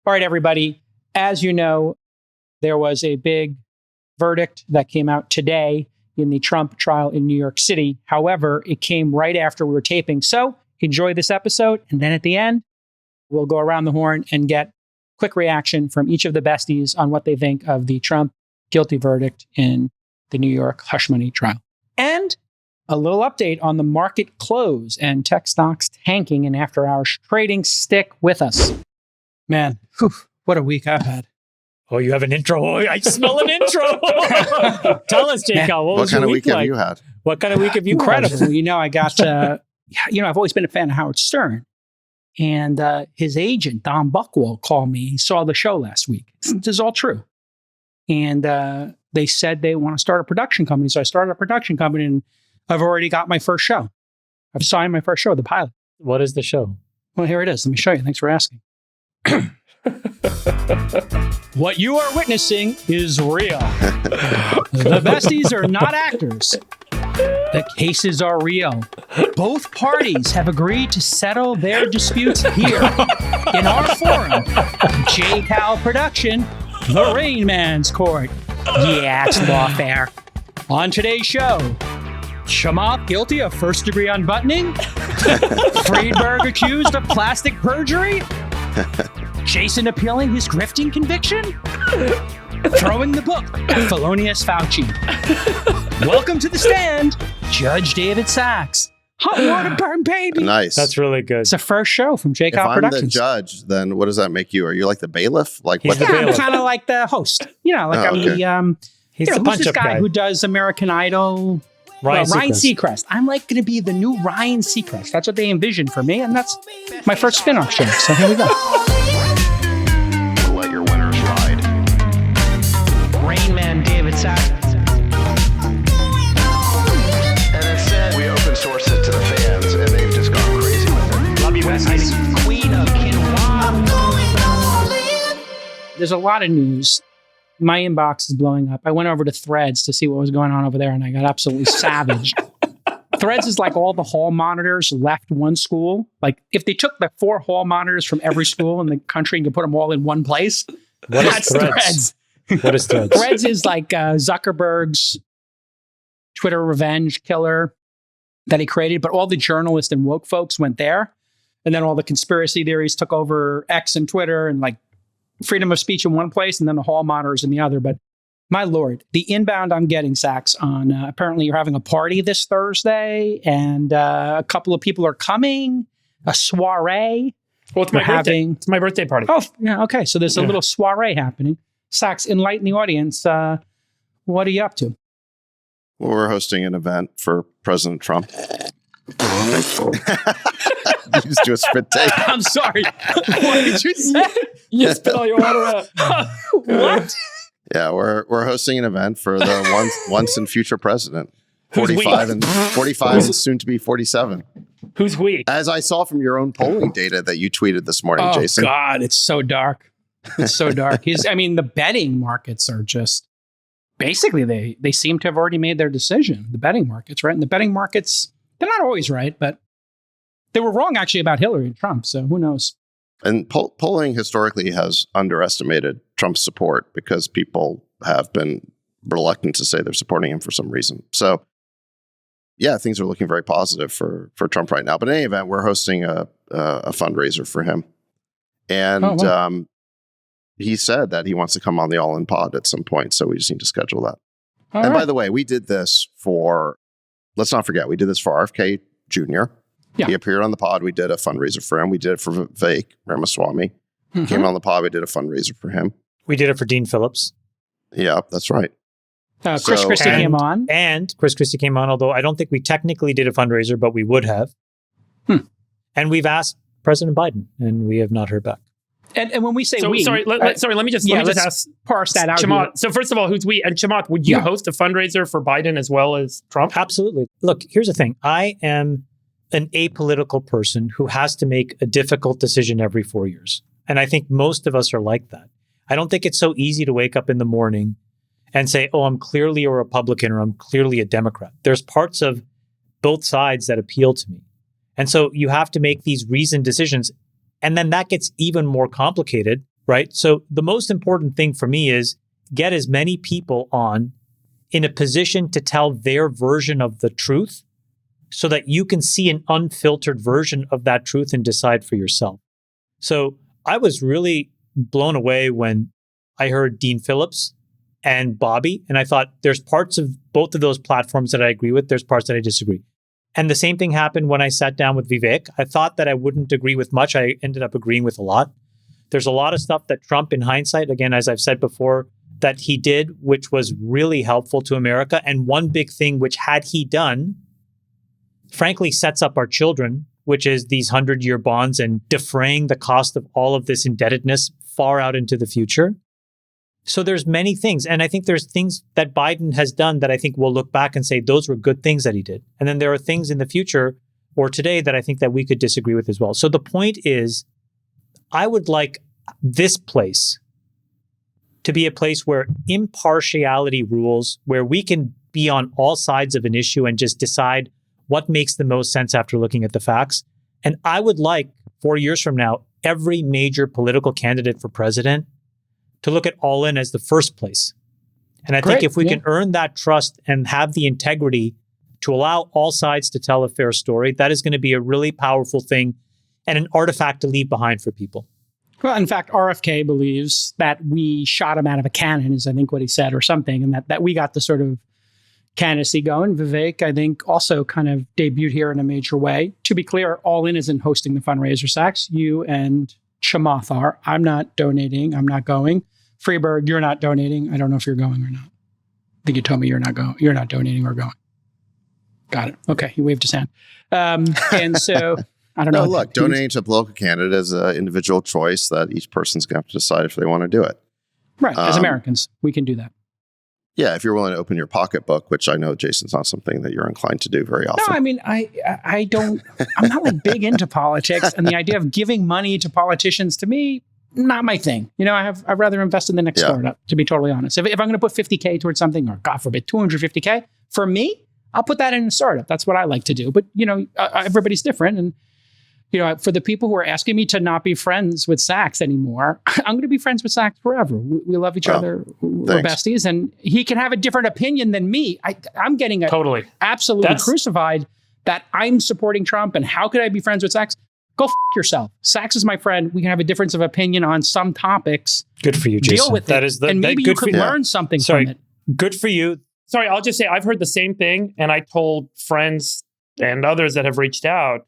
All right, everybody. As you know, there was a big verdict that came out today in the Trump trial in New York City. However, it came right after we were taping. So enjoy this episode. And then at the end, we'll go around the horn and get quick reaction from each of the besties on what they think of the Trump guilty verdict in the New York hush money trial. And a little update on the market close and tech stocks tanking and after hours trading. Stick with us. Man, what a week I've had. Oh, you have an intro. Oh, I smell an intro. Tell us, Jacob. What kind of week have you had? What kind of week have you Incredible. had? I got, I've always been a fan of Howard Stern. And his agent, Don Buchwald, called me. He saw the show last week. This is all true. And they said they want to start a production company. So I started a production company and I've already got my first show. I've signed my first show, the pilot. What is the show? Well, here it is. Let me show you. Thanks for asking. What you are witnessing is real. The besties are not actors. The cases are real. Both parties have agreed to settle their disputes here in our forum, J-Cal Production, the Rain Man's Court. Yeah, it's lawfare. On today's show, Chamath guilty of first-degree unbuttoning? Friedberg accused of plastic perjury? Jason appealing his grifting conviction? Throwing the book at Felonious Fauci. Welcome to the stand, Judge David Sacks. Hot water burn, baby. Nice. That's really good. It's the first show from If J-Cal I'm Productions. the judge, then what does that make you? Are you like the bailiff? Like He's what? the Yeah, I'm bailiff. kind of like the host. I'm okay. He's who's the this punch-up guy guy. who does American Idol? Ryan Ryan Seacrest. Seacrest. I'm like going to be the new Ryan Seacrest. That's what they envisioned for me, and that's my first spin-off show. So here we go. Let your winners ride. Rain Man David Sacks. And instead, we open source it to the fans, and they've just gone crazy with it. Love you, besties. Queen of Quinoa. There's a lot of news. My inbox is blowing up. I went over to Threads to see what was going on over there, and I got absolutely savaged. Threads is like all the hall monitors left one school. Like if they took the 4 hall monitors from every school in the country and could put them all in one place, What is that's Threads? Threads. What is Threads? Threads is like Zuckerberg's Twitter revenge killer that he created, but all the journalists and woke folks went there. And then all the conspiracy theories took over X and Twitter and like freedom of speech in one place and then the hall monitors in the other. But my Lord, the inbound I'm getting, Sacks, on apparently you're having a party this Thursday and a couple of people are coming, a soiree. Well, it's my We're birthday. having- It's my birthday party. Oh, yeah, okay. So there's a little soiree happening. Sacks, enlighten the audience. What are you up to? Well, we're hosting an event for President Trump. Just do a spit take. I'm sorry. What did you say? You spit all your water out. What? Yeah, we're hosting an event for the once and future president. 45 and soon to be 47. Who's we? As I saw from your own polling data that you tweeted this morning, Oh, Jason. God, it's so dark. It's so dark. The betting markets are just, basically, they seem to have already made their decision. The betting markets, right? And the betting markets, they're not always right, but they were wrong, actually, about Hillary and Trump. So who knows? And polling historically has underestimated Trump's support because people have been reluctant to say they're supporting him for some reason. So, yeah, things are looking very positive for Trump right now. But in any event, we're hosting a fundraiser for him. And he said that he wants to come on the All In Pod at some point. So we just need to schedule that. By the way, we did this for, let's not forget, we did this for RFK Jr. Yeah. He appeared on the pod. We did a fundraiser for him. We did it for Vivek Ramaswamy. Mhm. Came on the pod. We did a fundraiser for him. We did it for Dean Phillips. Yeah, that's right. Chris So- Christie came on. And Chris Christie came on, although I don't think we technically did a fundraiser, but we would have. And we've asked President Biden, and we have not heard back. And when we say So we... sorry, let me just let's ask parse that out. Chamath. So first of all, who's we? And Chamath, would you Yeah. host a fundraiser for Biden as well as Trump? Absolutely. Look, here's the thing. I am an apolitical person who has to make a difficult decision every 4 years. And I think most of us are like that. I don't think it's so easy to wake up in the morning and say, oh, I'm clearly a Republican or I'm clearly a Democrat. There's parts of both sides that appeal to me. And so you have to make these reasoned decisions. And then that gets even more complicated right? So the most important thing for me is get as many people on in a position to tell their version of the truth so that you can see an unfiltered version of that truth and decide for yourself. So I was really blown away when I heard Dean Phillips and Bobby, and I thought there's parts of both of those platforms that I agree with, there's parts that I disagree. And the same thing happened when I sat down with Vivek. I thought that I wouldn't agree with much. I ended up agreeing with a lot. There's a lot of stuff that Trump, in hindsight, again, as I've said before, that he did, which was really helpful to America. And one big thing, which had he done, frankly, sets up our children, which is these 100-year bonds and defraying the cost of all of this indebtedness far out into the future. So there's many things. And I think there's things that Biden has done that I think we'll look back and say those were good things that he did. And then there are things in the future or today that I think that we could disagree with as well. So the point is, I would like this place to be a place where impartiality rules, where we can be on all sides of an issue and just decide what makes the most sense after looking at the facts. And I would like 4 years from now, every major political candidate for president to look at All In as the first place. And I think if we can earn that trust and have the integrity to allow all sides to tell a fair story, that is going to be a really powerful thing and an artifact to leave behind for people. Well, in fact, RFK believes that we shot him out of a cannon, is I think what he said or something, and that we got the sort of candidacy going. Vivek, I think, also kind of debuted here in a major way. To be clear, All In isn't hosting the fundraiser, Sacks. You and Chamath are. I'm not donating. I'm not going. Freeberg, you're not donating. I don't know if you're going or not. I think you told me you're not going. You're not donating or going. Got it. Okay. He waved his hand. And so I don't know. No, look, donating to a political candidate is an individual choice that each person's going to have to decide if they want to do it. Right. As Americans, we can do that. Yeah, if you're willing to open your pocketbook, which I know, Jason's not something that you're inclined to do very often. No, I mean, I don't, I'm not like big into politics, and the idea of giving money to politicians, to me, not my thing. You know, I'd rather invest in the next startup, to be totally honest. If I'm going to put 50K towards something, or God forbid, 250K, for me, I'll put that in a startup. That's what I like to do. But, you know, everybody's different. And, you know, for the people who are asking me to not be friends with Sacks anymore, I'm going to be friends with Sacks forever. We love each other. We're besties. And he can have a different opinion than me. I'm getting absolutely crucified that I'm supporting Trump. And how could I be friends with Sacks? Go yourself. Sacks is my friend. We can have a difference of opinion on some topics. Good for you, Jason. Deal with it. And maybe you could learn something from it. Good for you. Sorry, I'll just say I've heard the same thing. And I told friends and others that have reached out,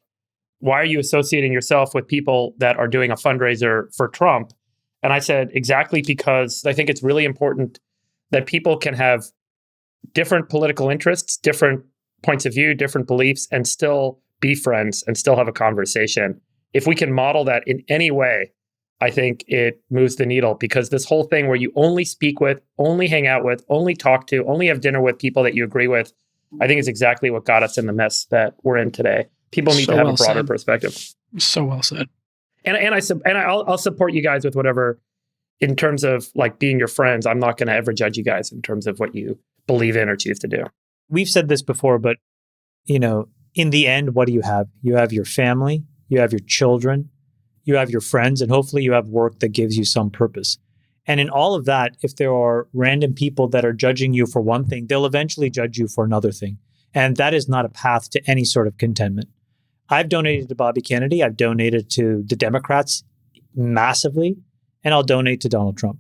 why are you associating yourself with people that are doing a fundraiser for Trump? And I said, exactly because I think it's really important that people can have different political interests, different points of view, different beliefs, and still be friends and still have a conversation. If we can model that in any way, I think it moves the needle, because this whole thing where you only speak with, only hang out with, only talk to, only have dinner with people that you agree with, I think is exactly what got us in the mess that we're in today. People need to have a broader perspective. So well said. And I'll support you guys with whatever, in terms of like being your friends. I'm not going to ever judge you guys in terms of what you believe in or choose to do. We've said this before, but you know, in the end, what do you have? You have your family, you have your children, you have your friends, and hopefully you have work that gives you some purpose. And in all of that, if there are random people that are judging you for one thing, they'll eventually judge you for another thing. And that is not a path to any sort of contentment. I've donated to Bobby Kennedy. I've donated to the Democrats massively, and I'll donate to Donald Trump.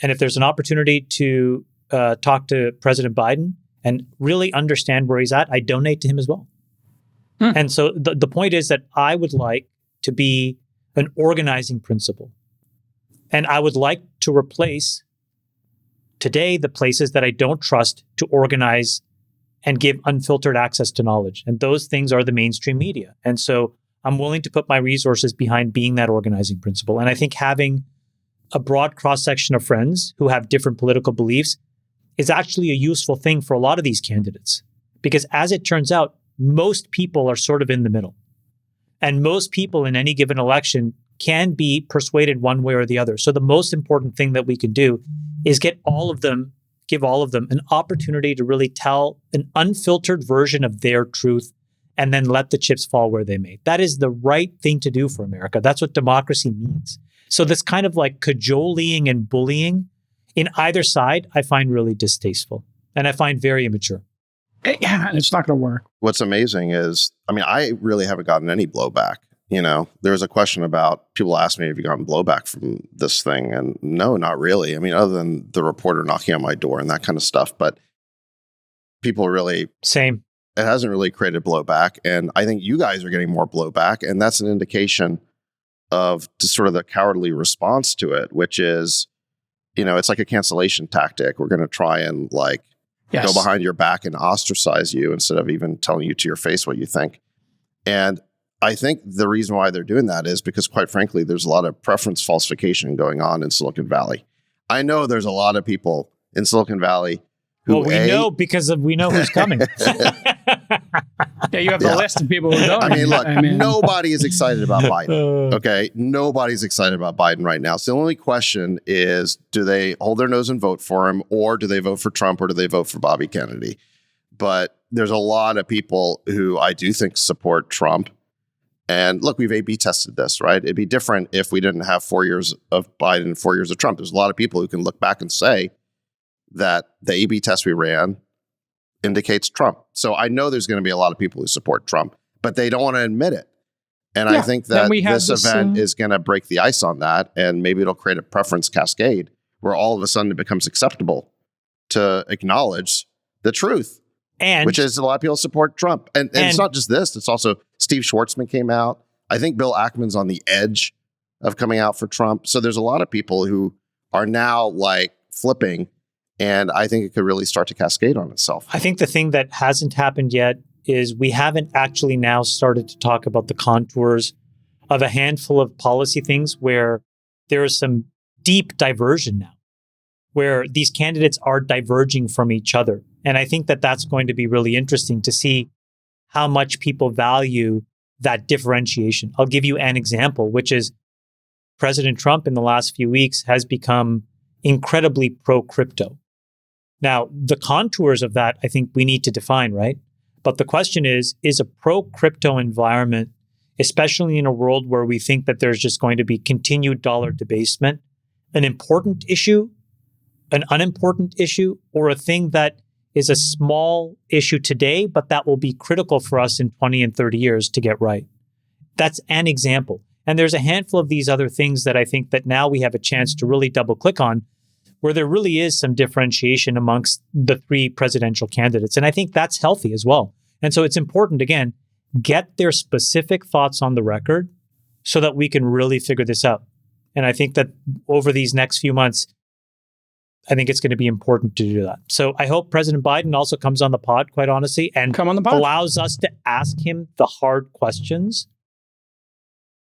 And if there's an opportunity to talk to President Biden and really understand where he's at, I donate to him as well. And so the point is that I would like to be an organizing principle. And I would like to replace today the places that I don't trust to organize and give unfiltered access to knowledge. And those things are the mainstream media. And so I'm willing to put my resources behind being that organizing principle. And I think having a broad cross-section of friends who have different political beliefs is actually a useful thing for a lot of these candidates. Because as it turns out, most people are sort of in the middle. And most people in any given election can be persuaded one way or the other. So the most important thing that we can do is give all of them an opportunity to really tell an unfiltered version of their truth and then let the chips fall where they may. That is the right thing to do for America. That's what democracy means. So this kind of like cajoling and bullying in either side, I find really distasteful and I find very immature. Yeah, it's not going to work. What's amazing is, I really haven't gotten any blowback. There was a question about, people asked me, have you gotten blowback from this thing? And no, not really. Other than the reporter knocking on my door and that kind of stuff. But people really... Same. It hasn't really created blowback. And I think you guys are getting more blowback. And that's an indication of just sort of the cowardly response to it, which is, it's like a cancellation tactic. We're going to try and go behind your back and ostracize you instead of even telling you to your face what you think. And I think the reason why they're doing that is because, quite frankly, there's a lot of preference falsification going on in Silicon Valley. I know there's a lot of people in Silicon Valley who... Well, we know because we know who's coming. Yeah, you have the list of people who don't. Look, nobody is excited about Biden. Okay? Nobody's excited about Biden right now. So the only question is, do they hold their nose and vote for him, or do they vote for Trump, or do they vote for Bobby Kennedy? But there's a lot of people who I do think support Trump. And look, we've A/B tested this, right? It'd be different if we didn't have 4 years of Biden and 4 years of Trump. There's a lot of people who can look back and say that the A/B test we ran indicates Trump. So I know there's going to be a lot of people who support Trump, but they don't want to admit it. And I think that this event is going to break the ice on that. And maybe it'll create a preference cascade where all of a sudden it becomes acceptable to acknowledge the truth. Which is a lot of people support Trump. And it's not just this. It's also Steve Schwartzman came out. I think Bill Ackman's on the edge of coming out for Trump. So there's a lot of people who are now flipping. And I think it could really start to cascade on itself. I think the thing that hasn't happened yet is we haven't actually now started to talk about the contours of a handful of policy things where there is some deep diversion now, where these candidates are diverging from each other. And I think that that's going to be really interesting to see how much people value that differentiation. I'll give you an example, which is President Trump in the last few weeks has become incredibly pro-crypto. Now, the contours of that, I think we need to define, right? But the question is a pro-crypto environment, especially in a world where we think that there's just going to be continued dollar debasement, an important issue, an unimportant issue, or a thing that is a small issue today, but that will be critical for us in 20 and 30 years to get right. That's an example. And there's a handful of these other things that I think that now we have a chance to really double click on, where there really is some differentiation amongst the three presidential candidates. And I think that's healthy as well. And so it's important, again, get their specific thoughts on the record so that we can really figure this out. And I think that over these next few months, I think it's going to be important to do that. So I hope President Biden also comes on the pod, quite honestly, and come on the pod. Allows us to ask him the hard questions.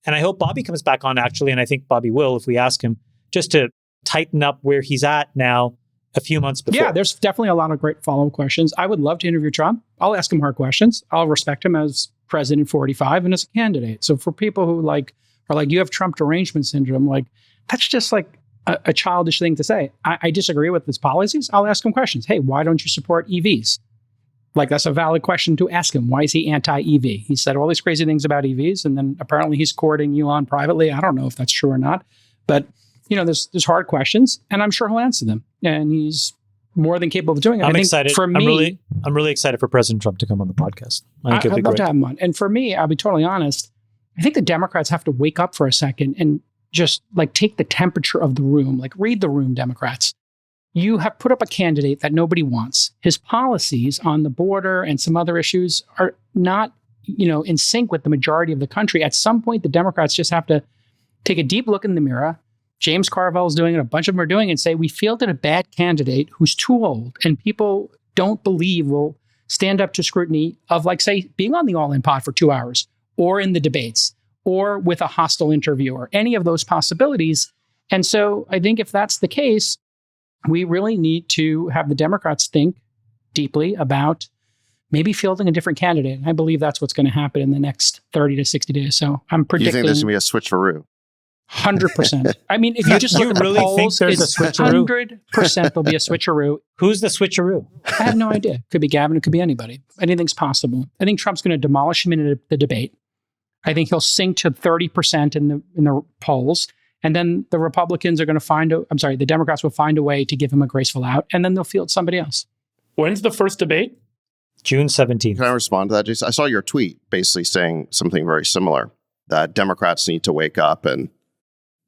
And I hope Bobby comes back on, actually, and I think Bobby will if we ask him, just to tighten up where he's at now a few months before. Yeah, there's definitely a lot of great follow-up questions. I would love to interview Trump. I'll ask him hard questions. I'll respect him as president 45 and as a candidate. So for people who are like, you have Trump derangement syndrome, that's just a childish thing to say. I disagree with his policies. I'll ask him questions. Hey, why don't you support EVs? That's a valid question to ask him. Why is he anti-EV? He said all these crazy things about EVs, and then apparently he's courting Elon privately. I don't know if that's true or not. But, there's hard questions, and I'm sure he'll answer them. And he's more than capable of doing it. I'm excited. For me, I'm really excited for President Trump to come on the podcast. I think it'll be great. I'd love to have him on. And for me, I'll be totally honest, I think the Democrats have to wake up for a second and just take the temperature of the room, read the room, Democrats. You have put up a candidate that nobody wants. His policies on the border and some other issues are not, in sync with the majority of the country. At some point, the Democrats just have to take a deep look in the mirror. James Carville's doing it. A bunch of them are doing it, and say, we fielded a bad candidate who's too old and people don't believe will stand up to scrutiny of, say, being on the All-In Pod for 2 hours or in the debates, or with a hostile interviewer, any of those possibilities. And so I think if that's the case, we really need to have the Democrats think deeply about maybe fielding a different candidate. And I believe that's what's going to happen in the next 30 to 60 days. So I'm predicting... You think there's going to be a switcheroo? 100%. If you just look at the polls, it's 100% there'll be a switcheroo. Who's the switcheroo? I have no idea. It could be Gavin. It could be anybody. Anything's possible. I think Trump's going to demolish him in the debate. I think he'll sink to 30% in the polls. And then the Republicans are going to the Democrats will find a way to give him a graceful out, and then they'll field somebody else. When's the first debate? June 17th. Can I respond to that, Jason? I saw your tweet basically saying something very similar, that Democrats need to wake up and,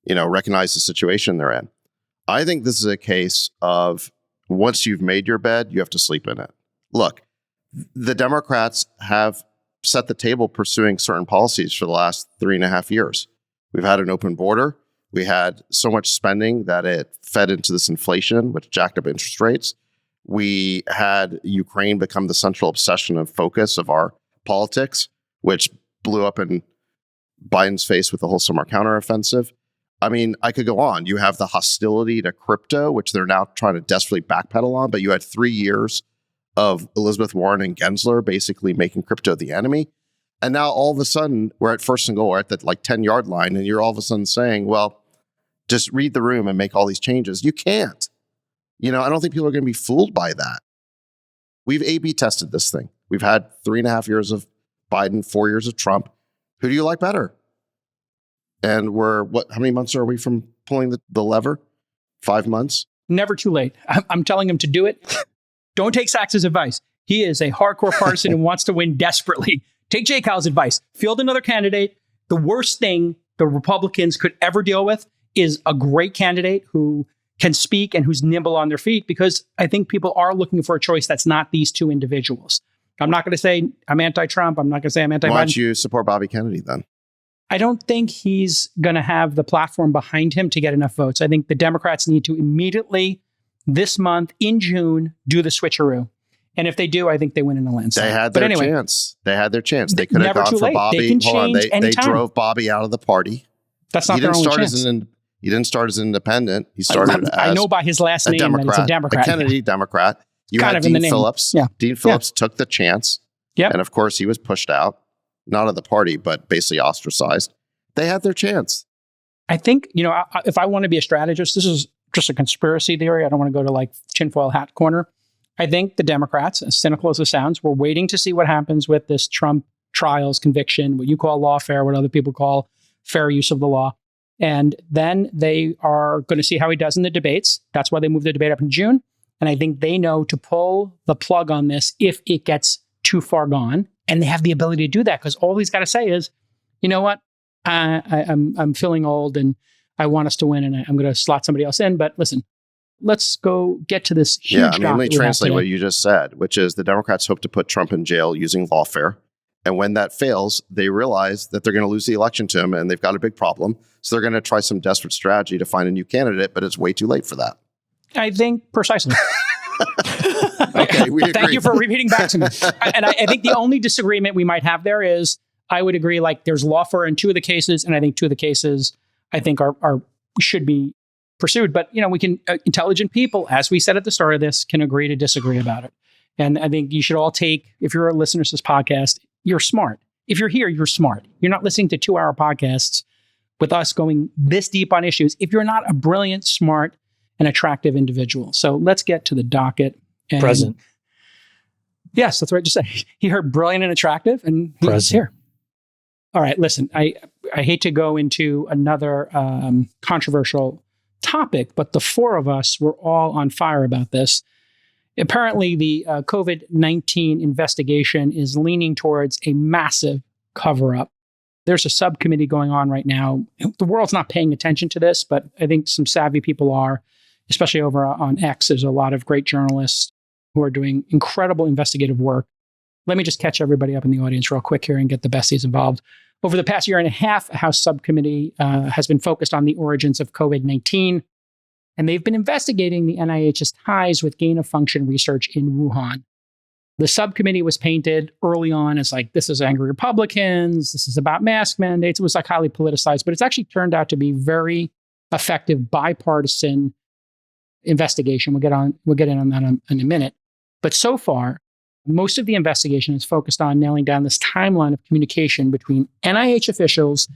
recognize the situation they're in. I think this is a case of once you've made your bed, you have to sleep in it. Look, the Democrats have set the table pursuing certain policies for the last 3.5 years. We've had an open border. We had so much spending that it fed into this inflation, which jacked up interest rates. We had Ukraine become the central obsession and focus of our politics, which blew up in Biden's face with the whole summer counteroffensive. I mean, I could go on. You have the hostility to crypto, which they're now trying to desperately backpedal on, but you had 3 years of Elizabeth Warren and Gensler basically making crypto the enemy. And now all of a sudden, we're at first and goal, we're at that 10-yard line, and you're all of a sudden saying, well, just read the room and make all these changes. You can't. I don't think people are going to be fooled by that. We've A/B tested this thing. We've had 3.5 years of Biden, 4 years of Trump. Who do you like better? And how many months are we from pulling the lever? 5 months? Never too late. I'm telling him to do it. Don't take Sacks' advice. He is a hardcore partisan and wants to win desperately. Take Jay Kyle's advice. Field another candidate. The worst thing the Republicans could ever deal with is a great candidate who can speak and who's nimble on their feet, because I think people are looking for a choice that's not these two individuals. I'm not going to say I'm anti-Trump. I'm not going to say I'm anti-Biden. Why don't you support Bobby Kennedy then? I don't think he's going to have the platform behind him to get enough votes. I think the Democrats need to immediately, this month, in June, do the switcheroo. And if they do, I think they win in a landslide. They had their chance. They had their chance. They could have gone for Bobby. They can change They drove Bobby out of the party. That's not their only chance. He didn't start as an independent. He started as I know by his last name that it's a Democrat. A Kennedy Democrat. You had Dean Phillips. Yeah. Dean Phillips took the chance. Yep. And of course, he was pushed out, not of the party, but basically ostracized. They had their chance. I think, if I want to be a strategist, this is just a conspiracy theory. I don't want to go to tinfoil hat corner. I think the Democrats, as cynical as it sounds, were waiting to see what happens with this Trump trials conviction, what you call lawfare, what other people call fair use of the law. And then they are going to see how he does in the debates. That's why they moved the debate up in June. And I think they know to pull the plug on this if it gets too far gone. And they have the ability to do that because all he's got to say is, you know what? I'm feeling old and I want us to win and I'm going to slot somebody else in. But listen, let's go get to this huge let me translate what you just said, which is the Democrats hope to put Trump in jail using lawfare. And when that fails, they realize that they're going to lose the election to him and they've got a big problem. So they're going to try some desperate strategy to find a new candidate, but it's way too late for that. I think precisely. Okay, we agree. Thank you for repeating back to me. And I think the only disagreement we might have there is I would agree there's lawfare in 2 of the cases. And I think 2 of the cases I think are should be pursued. But, we can, intelligent people, as we said at the start of this, can agree to disagree about it. And I think you should all if you're a listener to this podcast, you're smart. If you're here, you're smart. You're not listening to 2-hour podcasts with us going this deep on issues if you're not a brilliant, smart, and attractive individual. So let's get to the docket. Present. Yes, that's right to say. He heard brilliant and attractive, and he's here. All right, listen, I hate to go into another controversial topic, but the 4 of us were all on fire about this. Apparently, the COVID-19 investigation is leaning towards a massive cover-up. There's a subcommittee going on right now. The world's not paying attention to this, but I think some savvy people are, especially over on X. There's a lot of great journalists who are doing incredible investigative work. Let me just catch everybody up in the audience real quick here and get the besties involved. Over the past year and a half, a House subcommittee has been focused on the origins of COVID-19. And they've been investigating the NIH's ties with gain-of-function research in Wuhan. The subcommittee was painted early on as this is angry Republicans, this is about mask mandates. It was highly politicized, but it's actually turned out to be very effective bipartisan investigation. We'll get in on that in a minute. But so far, most of the investigation is focused on nailing down this timeline of communication between NIH officials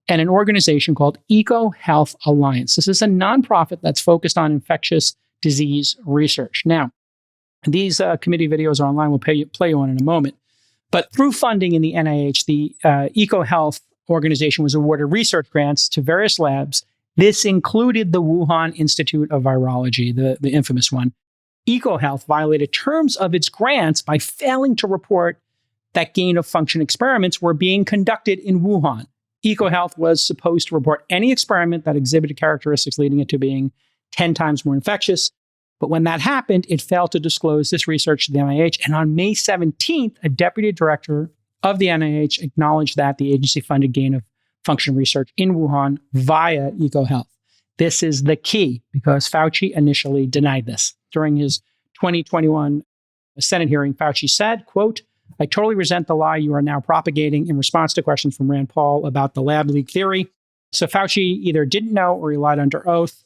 and an organization called EcoHealth Alliance. This is a nonprofit that's focused on infectious disease research. Now, these committee videos are online. We'll play you on in a moment. But through funding in the NIH, the EcoHealth organization was awarded research grants to various labs This included the Wuhan Institute of Virology, the infamous one. EcoHealth violated terms of its grants by failing to report that gain-of-function experiments were being conducted in Wuhan. EcoHealth was supposed to report any experiment that exhibited characteristics leading it to being 10 times more infectious. But when that happened, it failed to disclose this research to the NIH. And on May 17th, a deputy director of the NIH acknowledged that the agency funded gain-of-function research in Wuhan via EcoHealth. This is the key because Fauci initially denied this. During his 2021 Senate hearing, Fauci said, quote, "I totally resent the lie you are now propagating," in response to questions from Rand Paul about the lab leak theory. So Fauci either didn't know or he lied under oath.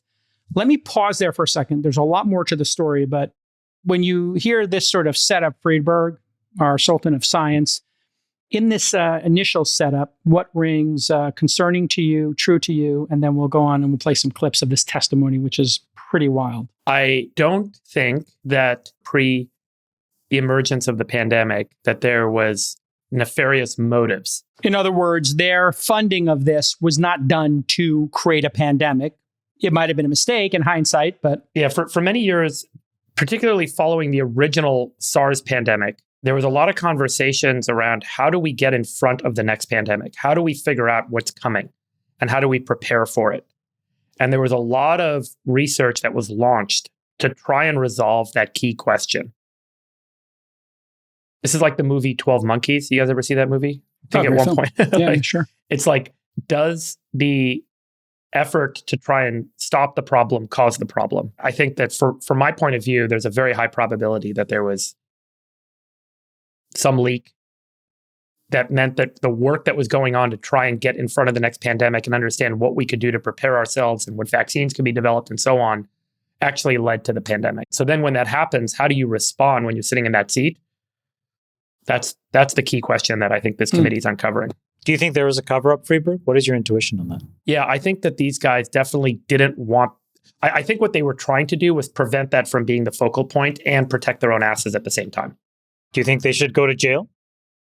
Let me pause there for a second. There's a lot more to the story, but when you hear this sort of setup, Friedberg, our Sultan of Science, in this initial setup, what rings concerning to you, true to you? And then we'll go on and we'll play some clips of this testimony, which is pretty wild. I don't think that pre the emergence of the pandemic, that there was nefarious motives. In other words, their funding of this was not done to create a pandemic. It might have been a mistake in hindsight, but... Yeah, for many years, particularly following the original SARS pandemic, there was a lot of conversations around how do we get in front of the next pandemic? How do we figure out what's coming? And how do we prepare for it? And there was a lot of research that was launched to try and resolve that key question. This is like the movie 12 Monkeys. You guys ever see that movie? I think at one point. Yeah, sure. It's like, does the effort to try and stop the problem cause the problem? I think that from my point of view, there's a very high probability that there was some leak that meant that the work that was going on to try and get in front of the next pandemic and understand what we could do to prepare ourselves and what vaccines could be developed and so on actually led to the pandemic. So then when that happens, how do you respond when you're sitting in that seat? That's the key question that I think this committee is uncovering. Do you think there was a cover-up, Friedberg? What is your intuition on that? Yeah, I think that these guys definitely didn't want... I think what they were trying to do was prevent that from being the focal point and protect their own asses at the same time. Do you think they should go to jail?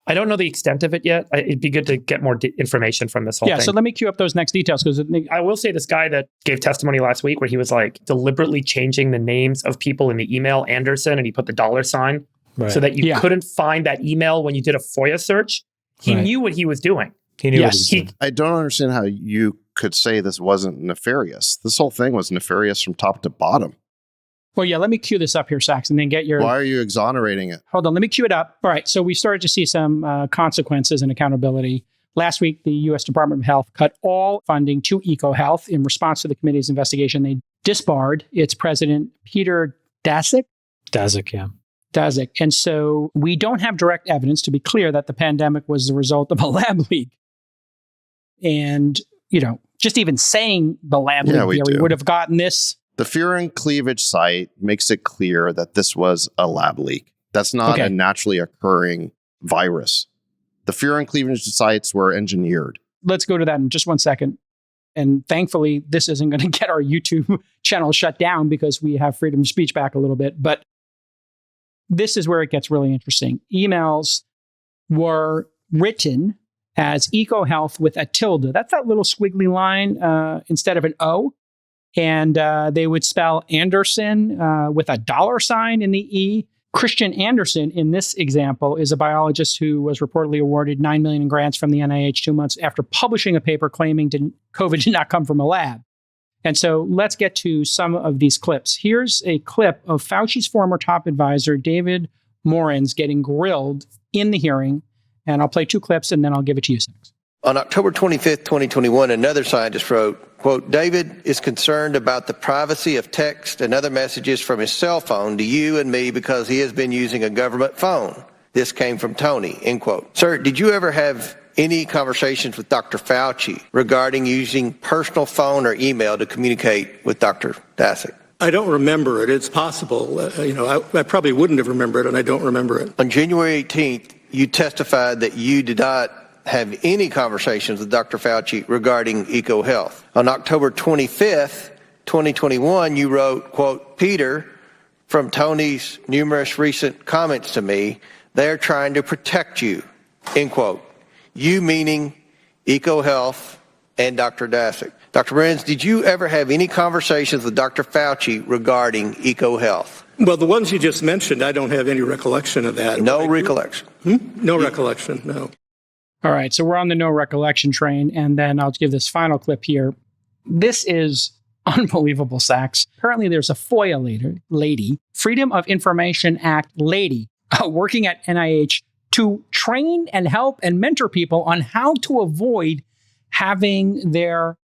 I don't know the extent of it yet. It'd be good to get more information from this whole thing. Yeah, so let me cue up those next details. Because I will say this guy that gave testimony last week where he was like deliberately changing the names of people in the email, Anderson, and he put the $sign so that you couldn't find that email when you did a FOIA search. He knew what he was doing. He knew what he was doing. I don't understand how you could say this wasn't nefarious. This whole thing was nefarious from top to bottom. Well, yeah, let me cue this up here, Sacks, and then get your... Why are you exonerating it? Hold on, let me cue it up. All right, so we started to see some consequences and accountability. Last week, the U.S. Department of Health cut all funding to EcoHealth. In response to the committee's investigation, they disbarred its president, Peter Daszak. Daszak, yeah. Daszak. And so we don't have direct evidence, to be clear, that the pandemic was the result of a lab leak. And, just even saying the lab leak theory would have gotten this... The Fear and Cleavage site makes it clear that this was a lab leak. That's not a naturally occurring virus. The Fear and Cleavage sites were engineered. Let's go to that in just 1 second. And thankfully, this isn't going to get our YouTube channel shut down because we have freedom of speech back a little bit. But this is where it gets really interesting. Emails were written as EcoHealth with a tilde. That's that little squiggly line instead of an O. And they would spell Anderson with a $sign in the E. Christian Anderson, in this example, is a biologist who was reportedly awarded $9 million in grants from the NIH 2 months after publishing a paper claiming COVID did not come from a lab. And so let's get to some of these clips. Here's a clip of Fauci's former top advisor, David Morens, getting grilled in the hearing. And I'll play 2 clips and then I'll give it to you, Sacks. On October 25th, 2021, another scientist wrote, quote, "David is concerned about the privacy of text and other messages from his cell phone to you and me because he has been using a government phone. This came from Tony," end quote. Sir, did you ever have any conversations with Dr. Fauci regarding using personal phone or email to communicate with Dr. Daszak? I don't remember it. It's possible. I probably wouldn't have remembered it, and I don't remember it. On January 18th, you testified that you did not have any conversations with Dr. Fauci regarding EcoHealth. On October 25th, 2021, you wrote, quote, "Peter, from Tony's numerous recent comments to me, they're trying to protect you," end quote. You meaning EcoHealth and Dr. Daszak. Dr. Renz, did you ever have any conversations with Dr. Fauci regarding EcoHealth? Well, the ones you just mentioned, I don't have any recollection of that. No recollection. No recollection, no. All right, so we're on the no recollection train, and then I'll give this final clip here. This is unbelievable, Sacks. Apparently there's a FOIA lady, Freedom of Information Act lady, working at NIH to train and help and mentor people on how to avoid having their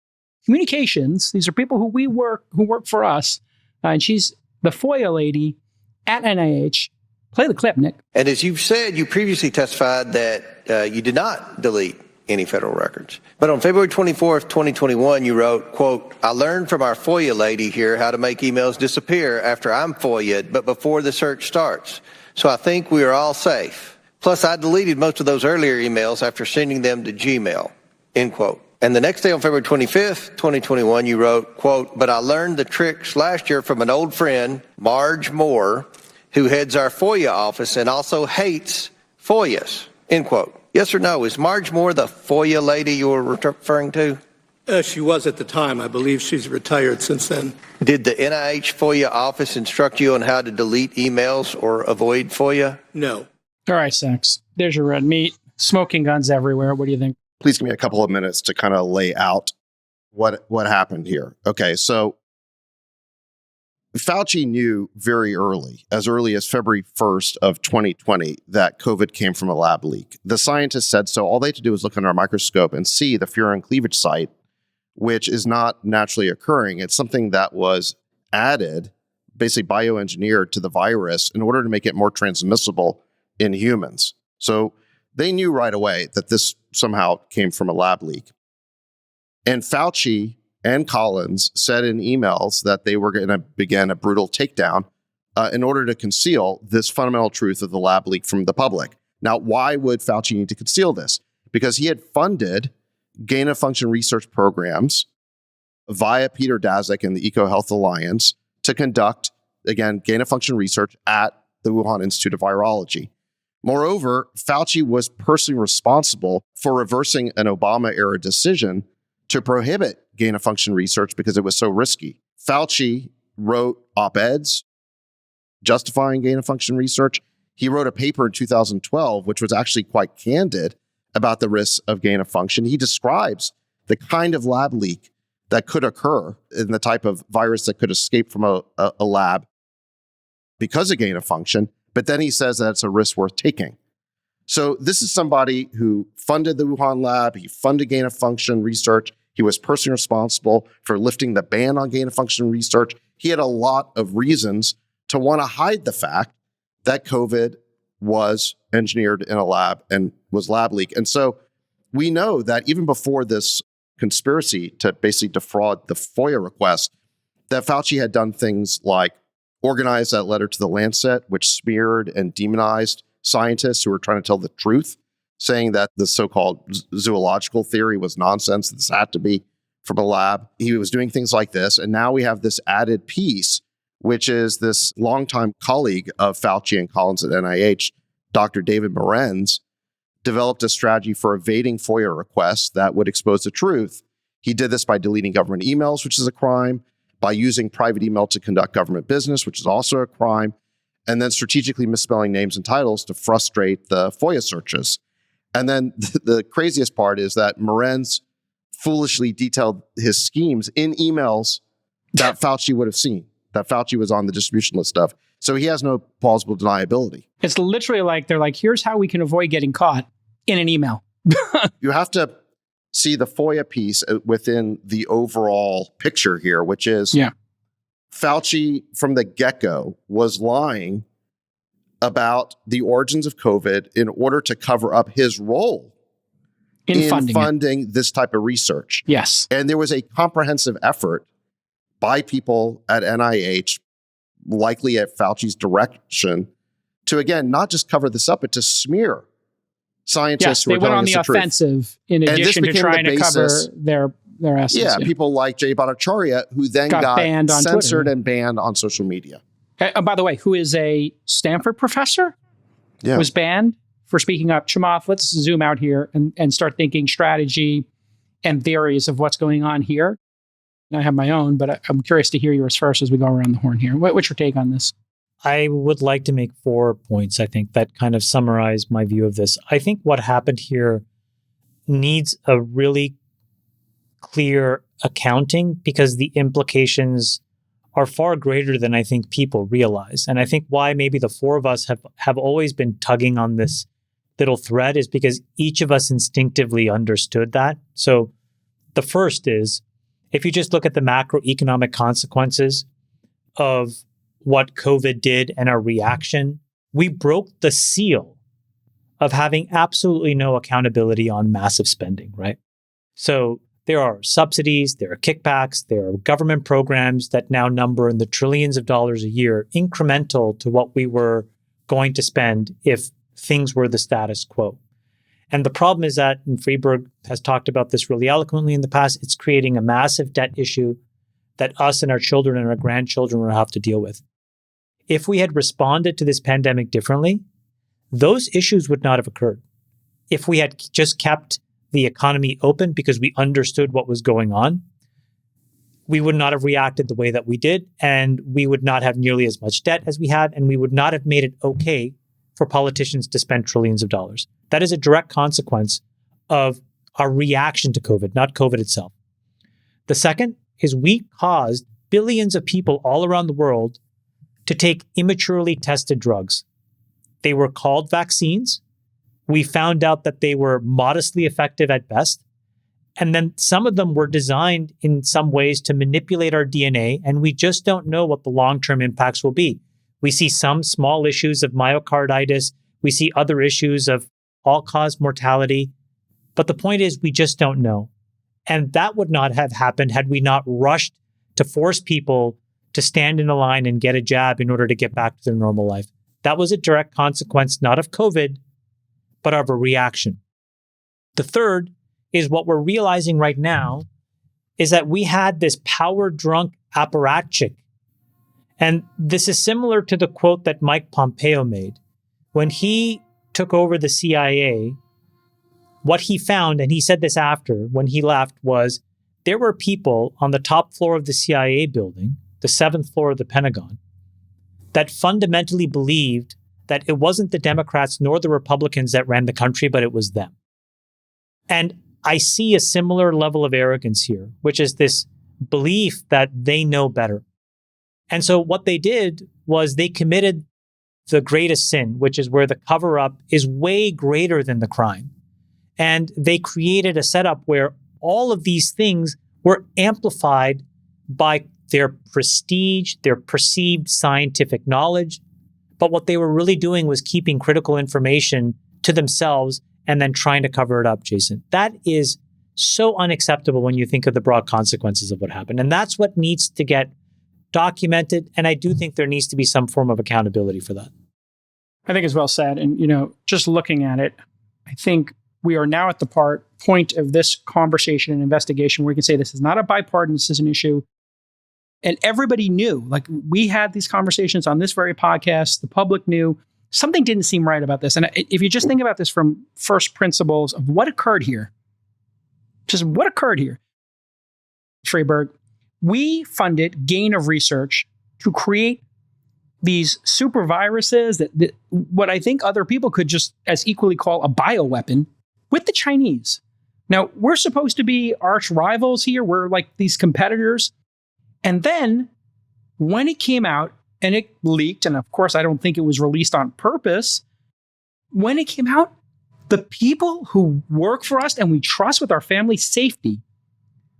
communications. These are people who work for us, and she's the FOIA lady at NIH. Play the clip, Nick. And as you've said, you previously testified that you did not delete any federal records. But on February 24th, 2021, you wrote, quote, I learned from our FOIA lady here how to make emails disappear after I'm FOIA'd, but before the search starts. So I think we are all safe. Plus, I deleted most of those earlier emails after sending them to Gmail, end quote. And the next day on February 25th, 2021, you wrote, quote, but I learned the tricks last year from an old friend, Marge Moore, who heads our FOIA office and also hates FOIAs, end quote. Yes or no? Is Marge Moore the FOIA lady you were referring to? She was at the time. I believe she's retired since then. Did the NIH FOIA office instruct you on how to delete emails or avoid FOIA? No. All right, Sacks. There's your red meat. Smoking guns everywhere. What do you think? Please give me a couple of minutes to kind of lay out what happened here. Okay, so Fauci knew very early as February 1st of 2020, that COVID came from a lab leak. The scientists said so. All they had to do was look under a microscope and see the furin cleavage site, which is not naturally occurring. It's something that was added, basically bioengineered to the virus in order to make it more transmissible in humans. So they knew right away that this somehow came from a lab leak. And Fauci and Collins said in emails that they were going to begin a brutal takedown in order to conceal this fundamental truth of the lab leak from the public. Now, why would Fauci need to conceal this? Because he had funded gain-of-function research programs via Peter Daszak and the EcoHealth Alliance to conduct, again, gain-of-function research at the Wuhan Institute of Virology. Moreover, Fauci was personally responsible for reversing an Obama-era decision to prohibit gain-of-function research because it was so risky. Fauci wrote op-eds justifying gain-of-function research. He wrote a paper in 2012, which was actually quite candid about the risks of gain-of-function. He describes the kind of lab leak that could occur and the type of virus that could escape from a lab because of gain-of-function. But then he says that it's a risk worth taking. So this is somebody who funded the Wuhan lab. He funded gain-of-function research. He was personally responsible for lifting the ban on gain-of-function research. He had a lot of reasons to want to hide the fact that COVID was engineered in a lab and was lab leak. And so we know that even before this conspiracy to basically defraud the FOIA request, that Fauci had done things like organized that letter to the Lancet, which smeared and demonized scientists who were trying to tell the truth, saying that the so-called zoological theory was nonsense. This had to be from a lab. He was doing things like this. And now we have this added piece, which is this longtime colleague of Fauci and Collins at NIH, Dr. David Morenz, developed a strategy for evading FOIA requests that would expose the truth. He did this by deleting government emails, which is a crime, by using private email to conduct government business, which is also a crime, and then strategically misspelling names and titles to frustrate the FOIA searches. And then the craziest part is that Morenz foolishly detailed his schemes in emails that Fauci would have seen, that Fauci was on the distribution list of. So he has no plausible deniability. It's literally like, they're like, here's how we can avoid getting caught in an email. You have to see the FOIA piece within the overall picture here, which is Fauci from the get-go was lying about the origins of COVID in order to cover up his role in funding this type of research. Yes. And there was a comprehensive effort by people at NIH, likely at Fauci's direction, to, again, not just cover this up, but to smear scientists who they are went telling on the us the offensive in addition to trying to cover their essence. Yeah, people like Jay Bhattacharya, who then got banned on censored Twitter. And banned on social media. By the way, who is a Stanford professor, was banned for speaking up. Chamath, let's zoom out here and start thinking strategy and theories of what's going on here. I have my own, but I'm curious to hear yours first as we go around the horn here. What's your take on this? I would like to make 4 points, I think, that kind of summarize my view of this. I think what happened here needs a really clear accounting because the implications are far greater than I think people realize. And I think why maybe the 4 of us have always been tugging on this little thread is because each of us instinctively understood that. So the first is, if you just look at the macroeconomic consequences of what COVID did and our reaction, we broke the seal of having absolutely no accountability on massive spending, right? So there are subsidies, there are kickbacks, there are government programs that now number in the trillions of dollars a year, incremental to what we were going to spend if things were the status quo. And the problem is that, and Friedberg has talked about this really eloquently in the past, it's creating a massive debt issue that us and our children and our grandchildren will have to deal with. If we had responded to this pandemic differently, those issues would not have occurred. If we had just kept the economy open because we understood what was going on, we would not have reacted the way that we did, and we would not have nearly as much debt as we had, and we would not have made it okay for politicians to spend trillions of dollars. That is a direct consequence of our reaction to COVID, not COVID itself. The second is we caused billions of people all around the world to take immaturely tested drugs. They were called vaccines. We found out that they were modestly effective at best. And then some of them were designed in some ways to manipulate our DNA, and we just don't know what the long-term impacts will be. We see some small issues of myocarditis. We see other issues of all-cause mortality. But the point is, we just don't know. And that would not have happened had we not rushed to force people to stand in a line and get a jab in order to get back to their normal life. That was a direct consequence, not of COVID, but of a reaction. The third is what we're realizing right now is that we had this power-drunk apparatchik. And this is similar to the quote that Mike Pompeo made. When he took over the CIA, what he found, and he said this after, when he left, was there were people on the top floor of the CIA building, the 7th floor of the Pentagon, that fundamentally believed that it wasn't the Democrats nor the Republicans that ran the country, but it was them. And I see a similar level of arrogance here, which is this belief that they know better. And so what they did was they committed the greatest sin, which is where the cover-up is way greater than the crime. And they created a setup where all of these things were amplified by their prestige, their perceived scientific knowledge. But what they were really doing was keeping critical information to themselves and then trying to cover it up, Jason. That is so unacceptable when you think of the broad consequences of what happened. And that's what needs to get documented. And I do think there needs to be some form of accountability for that. I think it's well said. And, just looking at it, I think we are now at the point of this conversation and investigation where we can say this is not a bipartisan issue. And everybody knew, like we had these conversations on this very podcast, the public knew something didn't seem right about this. And if you just think about this from first principles of what occurred here, Freiberg, we funded gain of research to create these super viruses that what I think other people could just as equally call a bioweapon with the Chinese. Now, we're supposed to be arch rivals here. We're like these competitors. And then when it came out and it leaked, and of course, I don't think it was released on purpose. When it came out, the people who work for us and we trust with our family's safety,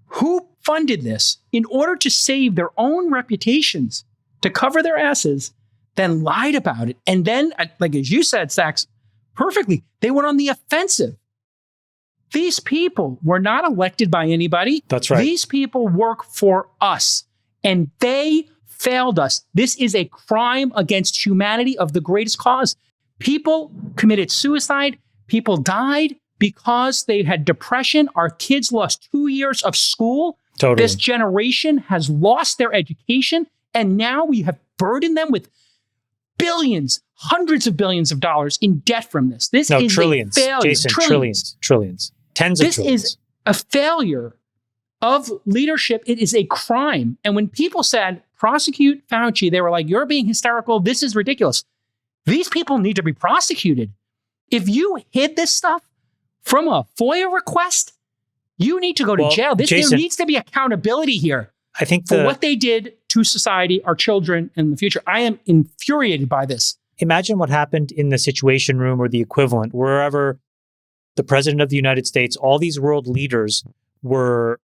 who funded this in order to save their own reputations, to cover their asses, then lied about it. And then, like as you said, Sacks, perfectly, they went on the offensive. These people were not elected by anybody. That's right. These people work for us, and they failed us. This is a crime against humanity of the greatest cause. People committed suicide. People died because they had depression. Our kids lost 2 years of school. Totally. This generation has lost their education, and now we have burdened them with billions, hundreds of billions of dollars in debt from this. This is trillions, a failure. Jason, trillions. Tens of trillions. This is a failure of leadership, it is a crime. And when people said, prosecute Fauci, they were like, you're being hysterical. This is ridiculous. These people need to be prosecuted. If you hid this stuff from a FOIA request, you need to go to jail. There needs to be accountability here. I think for what they did to society, our children, in the future. I am infuriated by this. Imagine what happened in the Situation Room or the equivalent, wherever the President of the United States, all these world leaders were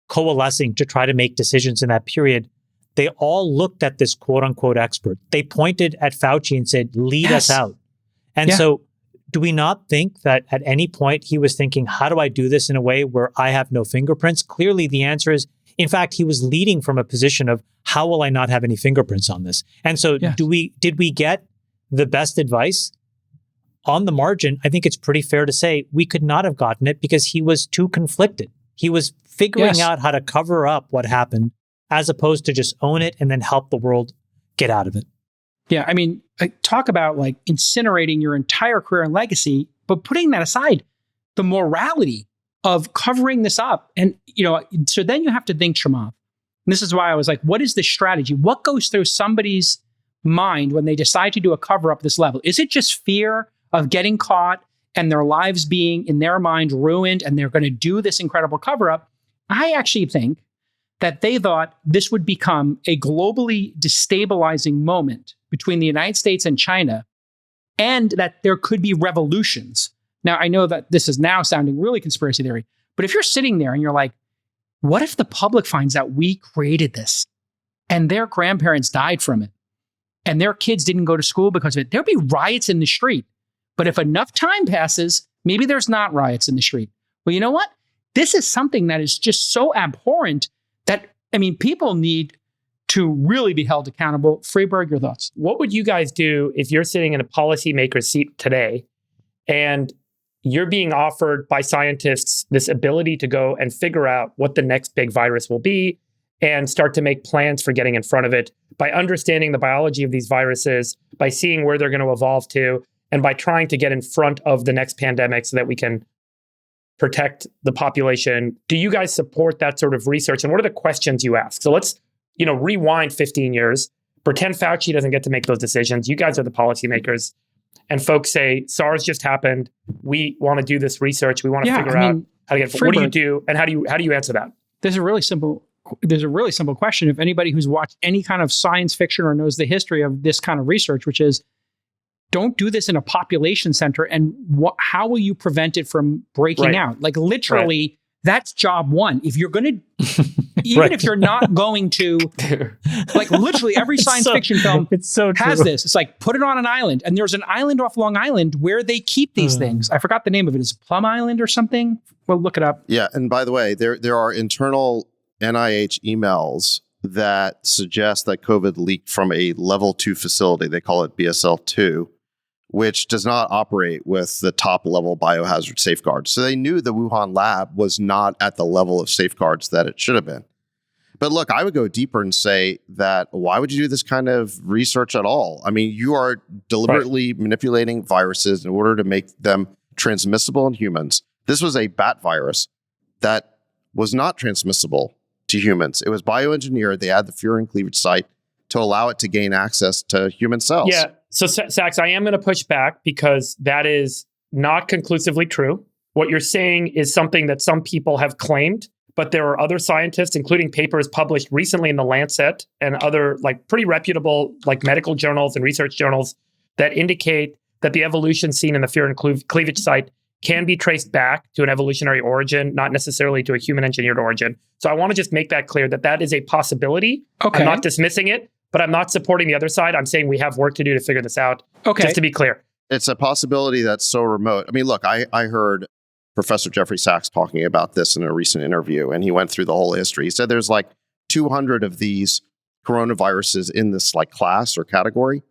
coalescing to try to make decisions in that period. They all looked at this quote unquote expert. They pointed at Fauci and said, lead us out. And so do we not think that at any point he was thinking, how do I do this in a way where I have no fingerprints? Clearly the answer is, in fact, he was leading from a position of how will I not have any fingerprints on this? And so did we get the best advice? On the margin, I think it's pretty fair to say we could not have gotten it because he was too conflicted. He was figuring out how to cover up what happened as opposed to just own it and then help the world get out of it. Yeah, I mean, talk about like incinerating your entire career and legacy, but putting that aside, the morality of covering this up. And, so then you have to think, Chamath. And this is why I was like, what is the strategy? What goes through somebody's mind when they decide to do a cover up this level? Is it just fear of getting caught and their lives being, in their mind, ruined and they're going to do this incredible cover up? I actually think that they thought this would become a globally destabilizing moment between the United States and China, and that there could be revolutions. Now, I know that this is now sounding really conspiracy theory, but if you're sitting there and you're like, what if the public finds out we created this and their grandparents died from it and their kids didn't go to school because of it? There'll be riots in the street. But if enough time passes, maybe there's not riots in the street. Well, you know what? This is something that is just so abhorrent that, people need to really be held accountable. Freeberg, your thoughts? What would you guys do if you're sitting in a policymaker's seat today and you're being offered by scientists this ability to go and figure out what the next big virus will be and start to make plans for getting in front of it by understanding the biology of these viruses, by seeing where they're going to evolve to, and by trying to get in front of the next pandemic so that we can protect the population? Do you guys support that sort of research? And what are the questions you ask? So let's, rewind 15 years, pretend Fauci doesn't get to make those decisions. You guys are the policymakers. And folks say, SARS just happened. We want to do this research. We want to figure out how to get it. What do you do? And how do you answer that? There's a really simple question. If anybody who's watched any kind of science fiction or knows the history of this kind of research, which is, don't do this in a population center. And how will you prevent it from breaking out? Like literally, that's job one. If you're going to, even if you're not going to, like literally every science fiction film has this. It's like, put it on an island. And there's an island off Long Island where they keep these things. I forgot the name of it. Is it Plum Island or something? Well, look it up. Yeah. And by the way, there are internal NIH emails that suggest that COVID leaked from a level 2 facility. They call it BSL-2. Which does not operate with the top level biohazard safeguards. So they knew the Wuhan lab was not at the level of safeguards that it should have been. But look, I would go deeper and say that why would you do this kind of research at all? You are deliberately manipulating viruses in order to make them transmissible in humans. This was a bat virus that was not transmissible to humans. It was bioengineered. They had the furin cleavage site to allow it to gain access to human cells. Yeah. So, Sacks, I am going to push back because that is not conclusively true. What you're saying is something that some people have claimed, but there are other scientists, including papers published recently in The Lancet and other pretty reputable medical journals and research journals that indicate that the evolution seen in the furin cleavage site can be traced back to an evolutionary origin, not necessarily to a human engineered origin. So I want to just make that clear that that is a possibility. Okay. I'm not dismissing it. But I'm not supporting the other side. I'm saying we have work to do to figure this out. Okay. Just to be clear. It's a possibility that's so remote. Look, I heard Professor Jeffrey Sachs talking about this in a recent interview, and he went through the whole history. He said there's 200 of these coronaviruses in this class or category,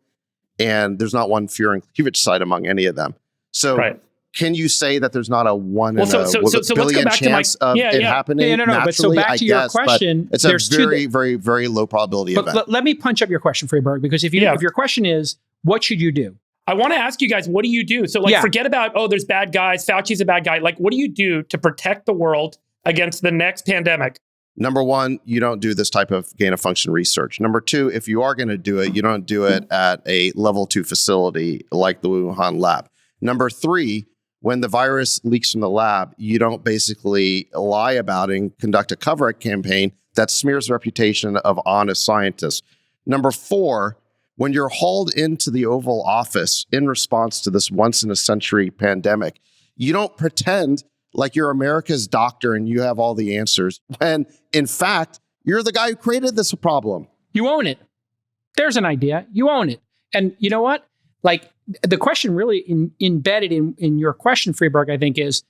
and there's not one furin cleavage site among any of them. So can you say that there's not a one in a billion chance of it happening? No. But so back to your question, it's a very, very, very low probability event. Let me punch up your question, Freeberg, because if your question is, what should you do? I want to ask you guys, what do you do? So forget about, there's bad guys, Fauci's a bad guy. What do you do to protect the world against the next pandemic? Number one, you don't do this type of gain of function research. Number two, if you are going to do it, you don't do it at a level 2 facility like the Wuhan lab. Number three, when the virus leaks from the lab, you don't basically lie about it and conduct a cover-up campaign that smears the reputation of honest scientists. Number four, when you're hauled into the Oval Office in response to this once-in-a-century pandemic, you don't pretend like you're America's doctor and you have all the answers, when in fact, you're the guy who created this problem. You own it. There's an idea. You own it. And you know what? Like, the question really embedded in your question, Freeberg, I think is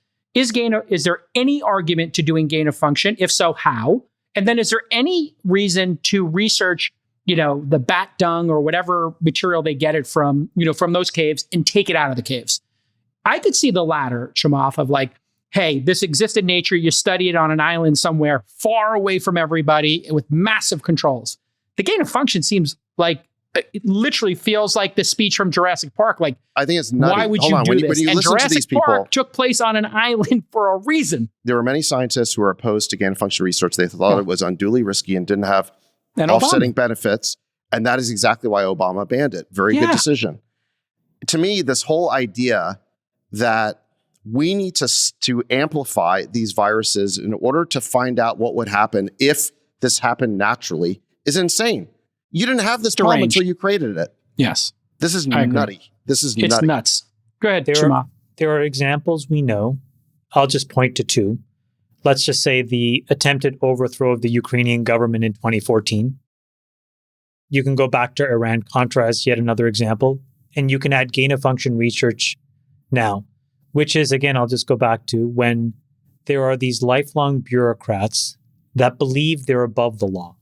there any argument to doing gain of function? If so, how? And then is there any reason to research, the bat dung or whatever material they get it from those caves and take it out of the caves? I could see the latter, Chamath, of like, hey, this exists in nature. You study it on an island somewhere far away from everybody with massive controls. The gain of function seems like it literally feels like the speech from Jurassic Park. Like, I think it's nutty. Why would Hold you on. do this? When you and listen Jurassic to these people, Park took place on an island for a reason. there were many scientists who were opposed to gain of function research. They thought it was unduly risky and didn't have offsetting benefits. And that is exactly why Obama banned it. Very good decision. To me, this whole idea that we need to amplify these viruses in order to find out what would happen if this happened naturally is insane. You didn't have this problem until you created it. Yes. This is nutty. This is It's nutty. nuts. Go ahead, There are examples we know. I'll just point to two. Let's just say the attempted overthrow of the Ukrainian government in 2014. You can go back to Iran-Contra as yet another example, and you can add gain of function research now, which is, again, I'll just go back to when there are these lifelong bureaucrats that believe they're above the law,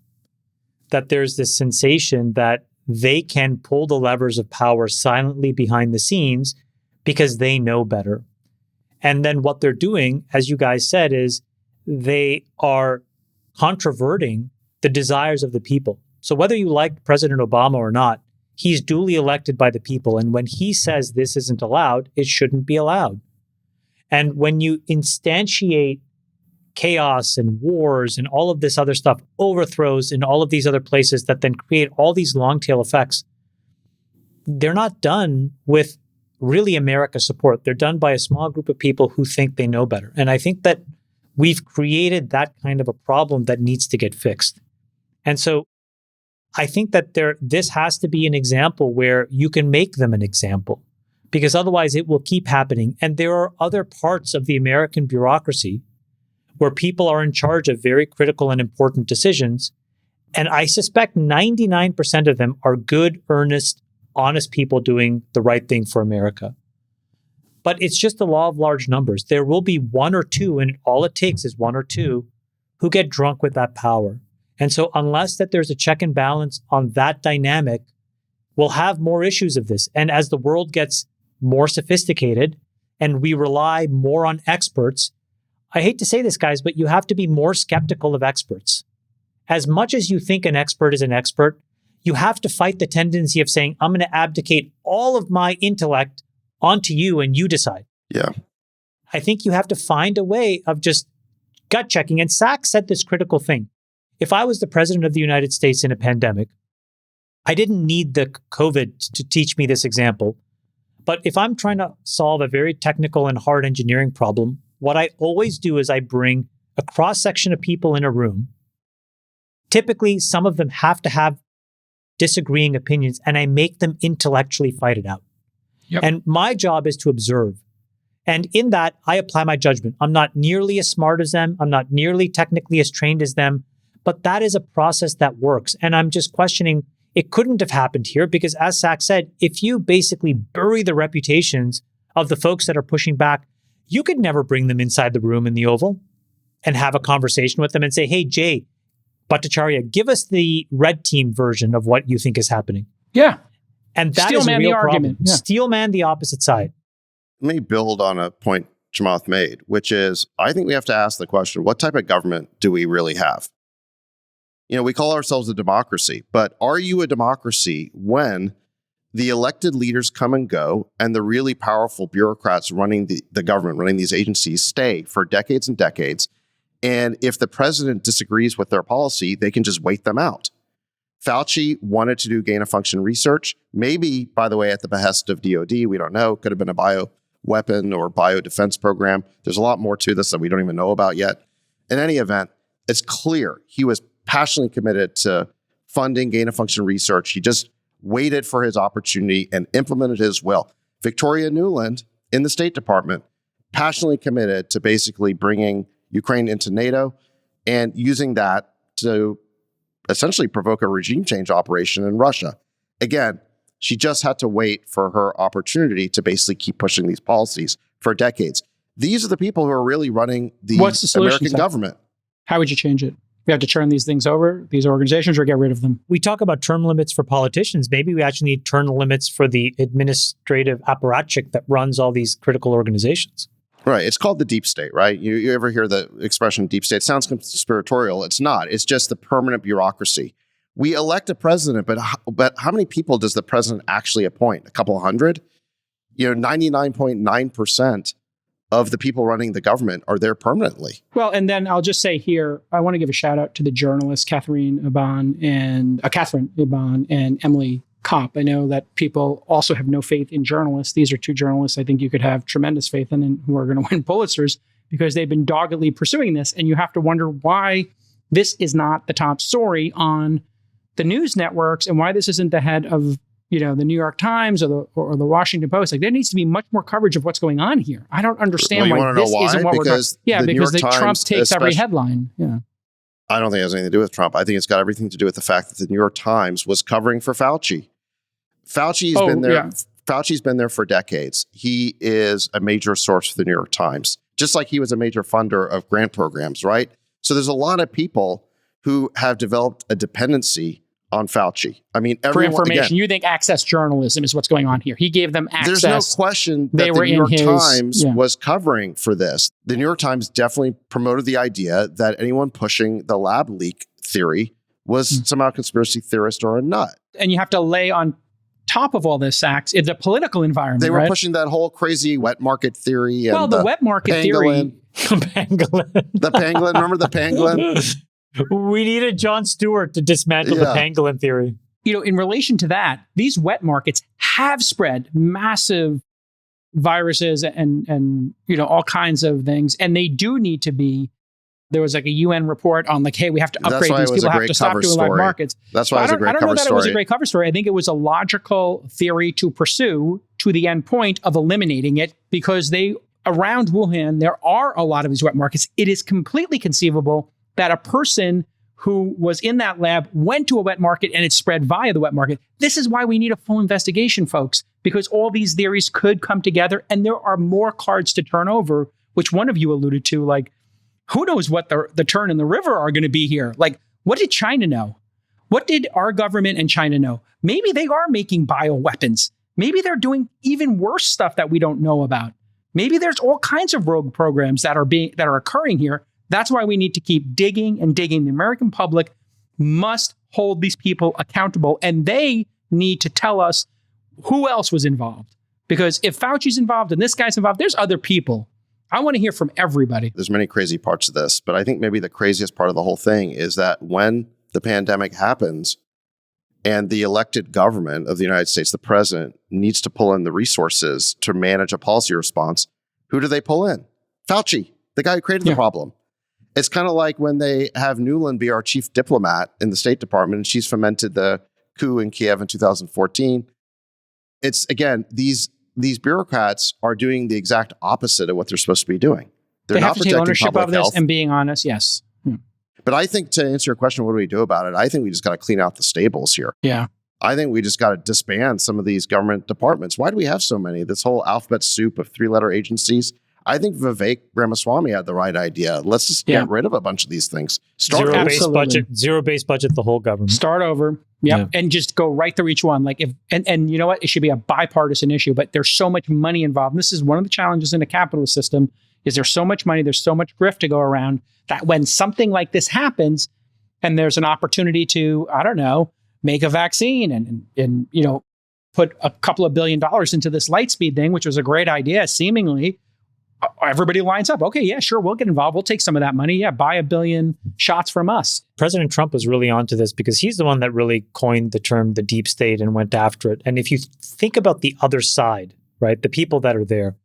that there's this sensation that they can pull the levers of power silently behind the scenes because they know better. And then what they're doing, as you guys said, is they are controverting the desires of the people. So whether you like President Obama or not, he's duly elected by the people. And when he says this isn't allowed, it shouldn't be allowed. And when you instantiate chaos and wars and all of this other stuff, overthrows in all of these other places that then create all these long tail effects, they're not done with really America support. They're done by a small group of people who think they know better. And I think that we've created that kind of a problem that needs to get fixed. And so I think that this has to be an example where you can make them an example, because otherwise it will keep happening. And there are other parts of the American bureaucracy where people are in charge of very critical and important decisions. And I suspect 99% of them are good, earnest, honest people doing the right thing for America. But it's just the law of large numbers. There will be one or two, and all it takes is one or two, who get drunk with that power. And so unless that there's a check and balance on that dynamic, we'll have more issues of this. And as the world gets more sophisticated and we rely more on experts, I hate to say this, guys, but you have to be more skeptical of experts. As much as you think an expert is an expert, you have to fight the tendency of saying, I'm going to abdicate all of my intellect onto you and you decide. Yeah. I think you have to find a way of just gut checking. And Sacks said this critical thing. If I was the president of the United States in a pandemic, I didn't need the COVID to teach me this example. But if I'm trying to solve a very technical and hard engineering problem, what I always do is I bring a cross-section of people in a room. Typically, some of them have to have disagreeing opinions, and I make them intellectually fight it out. Yep. And my job is to observe. And in that, I apply my judgment. I'm not nearly as smart as them. I'm not nearly technically as trained as them. But that is a process that works. And I'm just questioning, it couldn't have happened here because, as Sacks said, if you basically bury the reputations of the folks that are pushing back, you could never bring them inside the room in the Oval and have a conversation with them and say, hey, Jay Bhattacharya, give us the red team version of what you think is happening. Yeah. And that Steel is a man real the problem. argument. Yeah. Steel man the opposite side. Let me build on a point Chamath made, which is, I think we have to ask the question, what type of government do we really have? You know, we call ourselves a democracy, but are you a democracy when the elected leaders come and go and the really powerful bureaucrats running the government, running these agencies, stay for decades and decades, And if the president disagrees with their policy, they can just wait them out. Fauci wanted to do gain-of-function research, maybe, by the way, at the behest of DOD. We don't know. Could have been a bioweapon or biodefense program. There's a lot more to this that we don't even know about yet. In any event, it's clear he was passionately committed to funding gain-of-function research. He just waited for his opportunity and implemented his will. Victoria Nuland in the State Department, passionately committed to basically bringing Ukraine into NATO and using that to essentially provoke a regime change operation in Russia. Again, she just had to wait for her opportunity to basically keep pushing these policies for decades. These are the people who are really running the American government. How would you change it? We have to turn these things over, these organizations, or get rid of them? We talk about term limits for politicians. Maybe we actually need term limits for the administrative apparatchik that runs all these critical organizations. Right. It's called the deep state, right? You ever hear the expression deep state? It sounds conspiratorial. It's not. It's just the permanent bureaucracy. We elect a president, but how many people does the president actually appoint? A couple hundred? 99.9% of the people running the government are there permanently. Well, and then I'll just say here, I want to give a shout out to the journalists, Catherine Iban and Emily Kopp. I know that people also have no faith in journalists. These are two journalists I think you could have tremendous faith in and who are going to win Pulitzers because they've been doggedly pursuing this. And you have to wonder why this is not the top story on the news networks and why this isn't the head of the New York Times or the Washington Post. Like there needs to be much more coverage of what's going on here. I don't understand why this isn't what we're talking about. Yeah, because Trump takes every headline. Yeah. I don't think it has anything to do with Trump. I think it's got everything to do with the fact that the New York Times was covering for Fauci. Fauci's been there. Yeah. Fauci's been there for decades. He is a major source for the New York Times, just like he was a major funder of grant programs, right? So there's a lot of people who have developed a dependency on Fauci. I mean, for information, you think access journalism is what's going on here. He gave them access. There's no question that the New York Times was covering for this. The New York Times definitely promoted the idea that anyone pushing the lab leak theory was somehow a conspiracy theorist or a nut. And you have to lay on top of all this, Sacks, it's a political environment. They were pushing that whole crazy wet market theory. And the wet market theory. The pangolin. Remember the pangolin? We needed Jon Stewart to dismantle the pangolin theory. In relation to that, these wet markets have spread massive viruses and all kinds of things. And they do need to be. There was like a UN report on hey, we have to upgrade these people, have to stop doing live markets. That's why it was a great cover story. I don't know that it was a great cover story. I think it was a logical theory to pursue to the end point of eliminating it because around Wuhan, there are a lot of these wet markets. It is completely conceivable that a person who was in that lab went to a wet market and it spread via the wet market. This is why we need a full investigation, folks, because all these theories could come together and there are more cards to turn over, which one of you alluded to, who knows what the turn in the river are going to be here? What did China know? What did our government and China know? Maybe they are making bioweapons. Maybe they're doing even worse stuff that we don't know about. Maybe there's all kinds of rogue programs that are occurring here. That's why we need to keep digging and digging. The American public must hold these people accountable, and they need to tell us who else was involved. Because if Fauci's involved and this guy's involved, there's other people. I want to hear from everybody. There's many crazy parts of this, but I think maybe the craziest part of the whole thing is that when the pandemic happens and the elected government of the United States, the president, needs to pull in the resources to manage a policy response, who do they pull in? Fauci, the guy who created the problem. It's kind of like when they have Nuland be our chief diplomat in the State Department, and she's fomented the coup in Kiev in 2014. It's, again, these bureaucrats are doing the exact opposite of what they're supposed to be doing. They have to take ownership of this and being honest, yes. But I think to answer your question, what do we do about it? I think we just got to clean out the stables here. Yeah. I think we just got to disband some of these government departments. Why do we have so many? This whole alphabet soup of three-letter agencies. I think Vivek Ramaswamy had the right idea. Let's just get rid of a bunch of these things. Zero-based budget, the whole government. Start over. Yeah. And just go right through each one. And you know what? It should be a bipartisan issue, but there's so much money involved. And this is one of the challenges in a capitalist system is there's so much money, there's so much grift to go around that when something like this happens and there's an opportunity to, make a vaccine and put a couple of $1 billion into this Lightspeed thing, which was a great idea, seemingly, everybody lines up. Okay, yeah, sure, we'll get involved. We'll take some of that money. Yeah, buy 1 billion shots from us. President Trump was really onto this because he's the one that really coined the term the deep state and went after it. And if you think about the other side, right, the people that are there,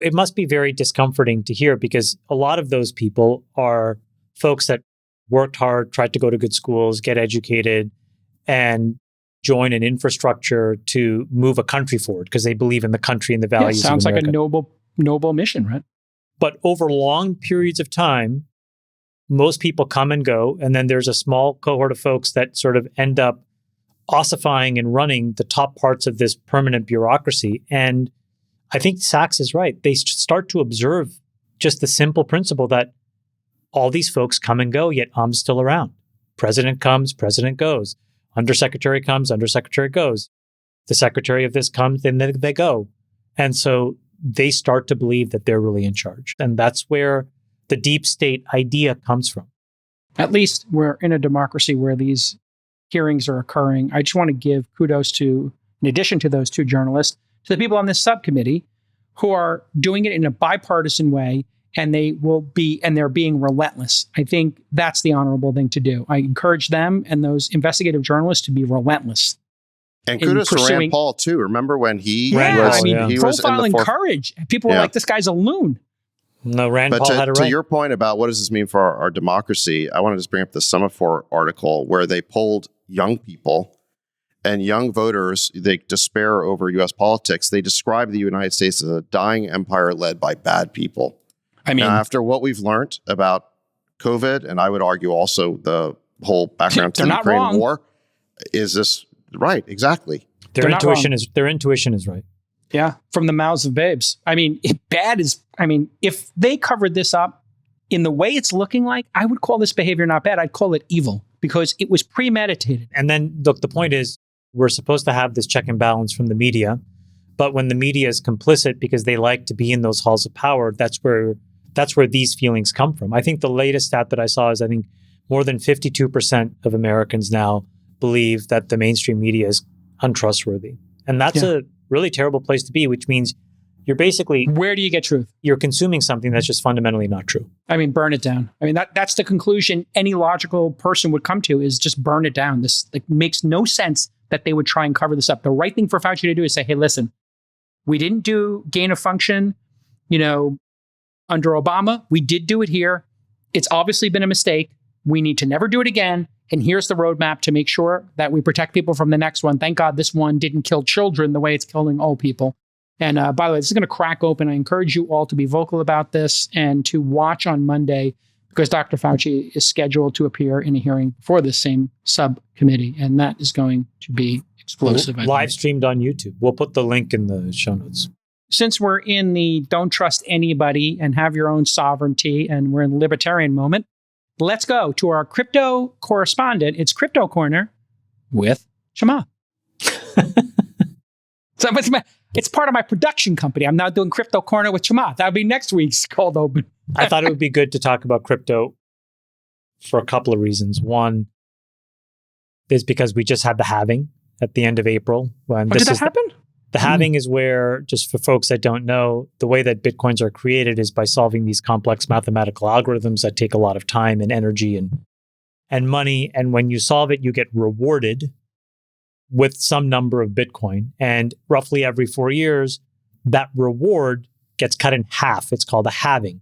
it must be very discomforting to hear because a lot of those people are folks that worked hard, tried to go to good schools, get educated, and join an infrastructure to move a country forward because they believe in the country and the values. Sounds of like America. a noble mission, right? But over long periods of time, most people come and go, and then there's a small cohort of folks that sort of end up ossifying and running the top parts of this permanent bureaucracy. And I think Sacks is right. They start to observe just the simple principle that all these folks come and go, yet I'm still around. President comes, president goes. Undersecretary comes, undersecretary goes. The secretary of this comes, then they go. And so they start to believe that they're really in charge. And that's where the deep state idea comes from. At least we're in a democracy where these hearings are occurring. I just want to give kudos to, in addition to those 2 journalists, to the people on this subcommittee who are doing it in a bipartisan way, and they're being relentless. I think that's the honorable thing to do. I encourage them and those investigative journalists to be relentless. And kudos to Rand Paul too. Remember when he was he was in profiling the courage. People were like, this guy's a loon. No, Rand Paul had it right. To your point about what does this mean for our democracy, I want to just bring up the Semaphore article where they polled young people and young voters. They despair over U.S. politics. They describe the United States as a dying empire led by bad people. I mean, now, after what we've learned about COVID, and I would argue also the whole background to the Ukraine war, is this right? Exactly. Their intuition is right. Yeah, from the mouths of babes. I mean, if they covered this up in the way it's looking like, I would call this behavior not bad. I'd call it evil because it was premeditated. And then, look, the point is, we're supposed to have this check and balance from the media, but when the media is complicit because they like to be in those halls of power, that's where these feelings come from. I think the latest stat that I saw is I think more than 52% of Americans now believe that the mainstream media is untrustworthy. And that's a really terrible place to be, which means you're basically... Where do you get truth? You're consuming something that's just fundamentally not true. I mean, burn it down. I mean, that's the conclusion any logical person would come to is just burn it down. This makes no sense that they would try and cover this up. The right thing for Fauci to do is say, hey, listen, we didn't do gain of function, under Obama. We did do it here. It's obviously been a mistake. We need to never do it again. And here's the roadmap to make sure that we protect people from the next one. Thank God this one didn't kill children the way it's killing old people. And by the way, this is going to crack open. I encourage you all to be vocal about this and to watch on Monday because Dr. Fauci is scheduled to appear in a hearing before this same subcommittee. And that is going to be explosive. Live streamed on YouTube. We'll put the link in the show notes. Since we're in the don't trust anybody and have your own sovereignty and we're in the libertarian moment, let's go to our crypto correspondent. It's Crypto Corner with Chamath. So it's part of my production company. I'm now doing Crypto Corner with Chamath. That'll be next week's cold open. I thought it would be good to talk about crypto for a couple of reasons. One is because we just had the halving at the end of April. Did that happen? The halving is where, just for folks that don't know, the way that Bitcoins are created is by solving these complex mathematical algorithms that take a lot of time and energy and money. And when you solve it, you get rewarded with some number of Bitcoin. And roughly every 4 years, that reward gets cut in half. It's called a halving.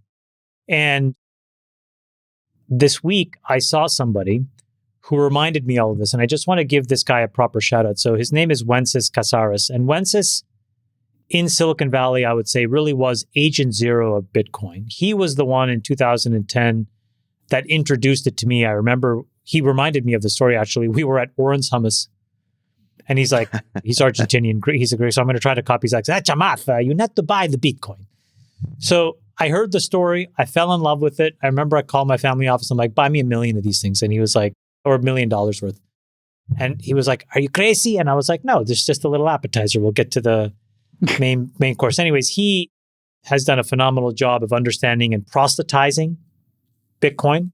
And this week, I saw somebody who reminded me all of this. And I just want to give this guy a proper shout out. So his name is Wences Casares. And Wences in Silicon Valley, I would say, really was agent zero of Bitcoin. He was the one in 2010 that introduced it to me. I remember he reminded me of the story, actually. We were at Oren's Hummus. And he's like, he's Argentinian. He's a Greek. So I'm going to try to copy. He's like, Chamath, you need to buy the Bitcoin. So I heard the story. I fell in love with it. I remember I called my family office. I'm like, buy me 1 million of these things. And he was like, or $1 million worth. And he was like, are you crazy? And I was like, no, there's just a little appetizer. We'll get to the main course. Anyways, he has done a phenomenal job of understanding and proselytizing Bitcoin.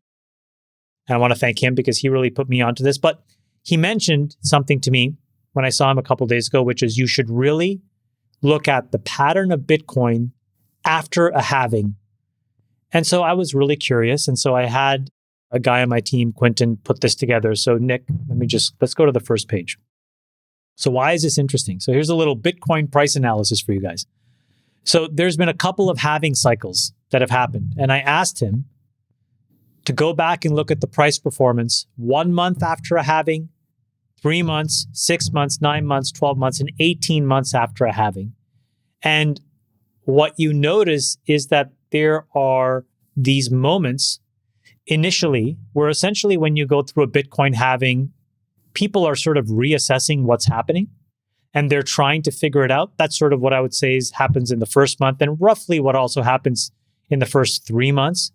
And I want to thank him because he really put me onto this. But he mentioned something to me when I saw him a couple of days ago, which is you should really look at the pattern of Bitcoin after a halving. And so I was really curious. And so I had a guy on my team, Quentin, put this together. So Nick, let's go to the first page. So why is this interesting? So here's a little Bitcoin price analysis for you guys. So there's been a couple of halving cycles that have happened. And I asked him to go back and look at the price performance 1 month after a halving, 3 months, 6 months, 9 months, 12 months, and 18 months after a halving. And what you notice is that there are these moments initially where essentially when you go through a Bitcoin halving, people are sort of reassessing what's happening and they're trying to figure it out. That's sort of what I would say happens in the first month and roughly what also happens in the first 3 months.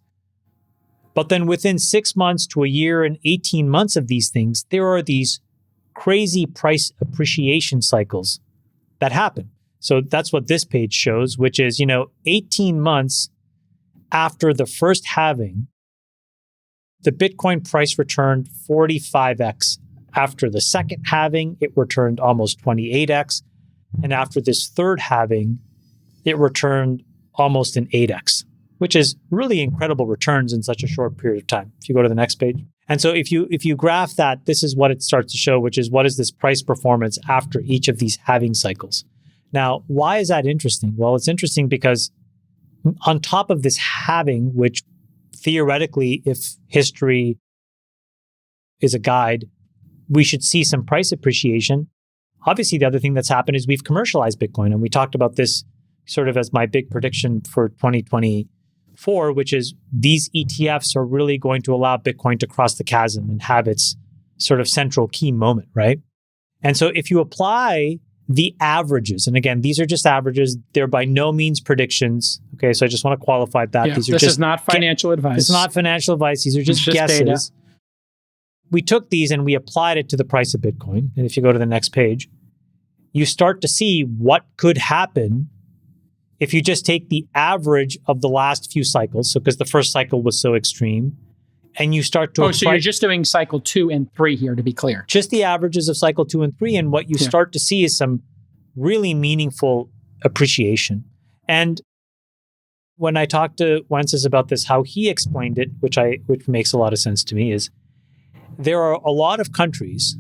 But then within 6 months to a year and 18 months of these things, there are these crazy price appreciation cycles that happen. So that's what this page shows, which is, 18 months after the first halving, the Bitcoin price returned 45x. After the second halving, it returned almost 28x. And after this third halving, it returned almost an 8x, which is really incredible returns in such a short period of time. If you go to the next page. And so if you graph that, this is what it starts to show, which is what is this price performance after each of these halving cycles. Now, why is that interesting? Well, it's interesting because on top of this halving, which theoretically, if history is a guide, we should see some price appreciation. Obviously, the other thing that's happened is we've commercialized Bitcoin. And we talked about this sort of as my big prediction for 2024, which is these ETFs are really going to allow Bitcoin to cross the chasm and have its sort of central key moment, right? And so if you apply the averages, and again, these are just averages, they're by no means predictions. Okay, so I just want to qualify that. Yeah, These are this just is not financial advice. It's not financial advice. These are just guesses. Data. We took these and we applied it to the price of Bitcoin. And if you go to the next page, you start to see what could happen if you just take the average of the last few cycles. So because the first cycle was so extreme, and you start to so you're just doing cycle 2 and 3 here, to be clear. Just the averages of cycle 2 and 3. And what you start to see is some really meaningful appreciation. And when I talked to Wences about this, how he explained it, which makes a lot of sense to me, is there are a lot of countries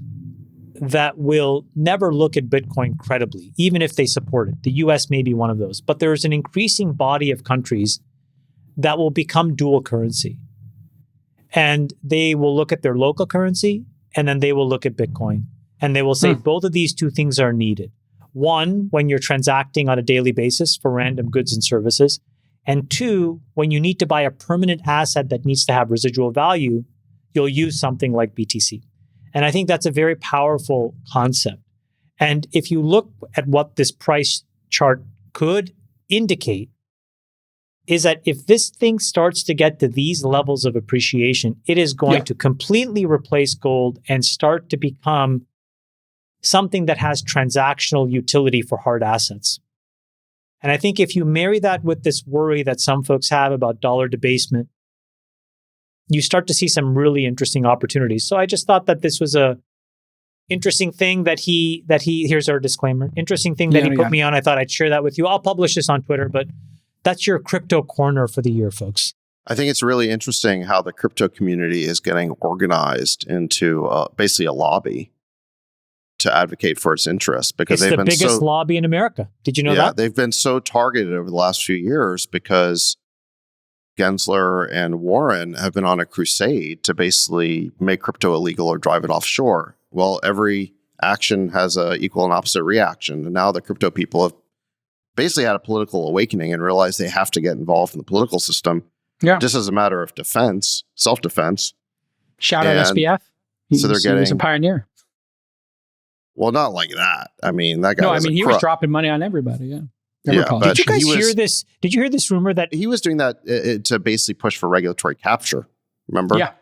that will never look at Bitcoin credibly, even if they support it. The US may be one of those, but there's an increasing body of countries that will become dual currency. And they will look at their local currency, and then they will look at Bitcoin. And they will say both of these two things are needed. One, when you're transacting on a daily basis for random goods and services. And two, when you need to buy a permanent asset that needs to have residual value, you'll use something like BTC. And I think that's a very powerful concept. And if you look at what this price chart could indicate, is that if this thing starts to get to these levels of appreciation, it is going to completely replace gold and start to become something that has transactional utility for hard assets. And I think if you marry that with this worry that some folks have about dollar debasement, you start to see some really interesting opportunities. So I just thought that this was a interesting thing that he here's our disclaimer, interesting thing that he put me on. I thought I'd share that with you. I'll publish this on Twitter, but that's your crypto corner for the year, folks. I think it's really interesting how the crypto community is getting organized into basically a lobby to advocate for its interests, because it's the biggest lobby in America. Did you know that? They've been so targeted over the last few years because Gensler and Warren have been on a crusade to basically make crypto illegal or drive it offshore. Well, every action has an equal and opposite reaction. And now the crypto people have basically had a political awakening and realized they have to get involved in the political system just as a matter of defense, self-defense. Shout out SBF. He was a pioneer. Well, not like that. I mean, that guy he was dropping money on everybody, Did you guys hear this? Did you hear this rumor that he was doing that to basically push for regulatory capture? Remember? Yeah,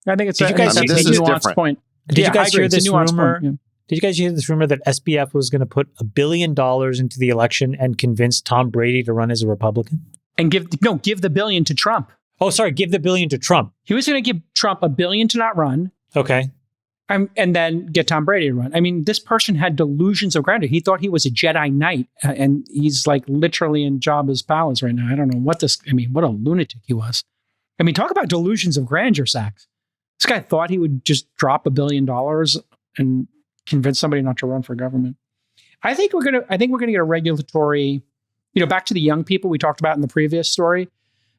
I think it's this is a nuanced point. Did you guys hear this rumor? Did you guys hear this rumor that SBF was going to put $1 billion into the election and convince Tom Brady to run as a Republican? And give the billion to Trump. Oh, sorry, give the $1 billion to Trump. He was going to give Trump $1 billion to not run. Okay. And then get Tom Brady to run. I mean, this person had delusions of grandeur. He thought he was a Jedi Knight, and he's like literally in Jabba's palace right now. I don't know what what a lunatic he was. I mean, talk about delusions of grandeur, Sacks. This guy thought he would just drop $1 billion and convince somebody not to run for government. I think we're gonna get a regulatory, back to the young people we talked about in the previous story.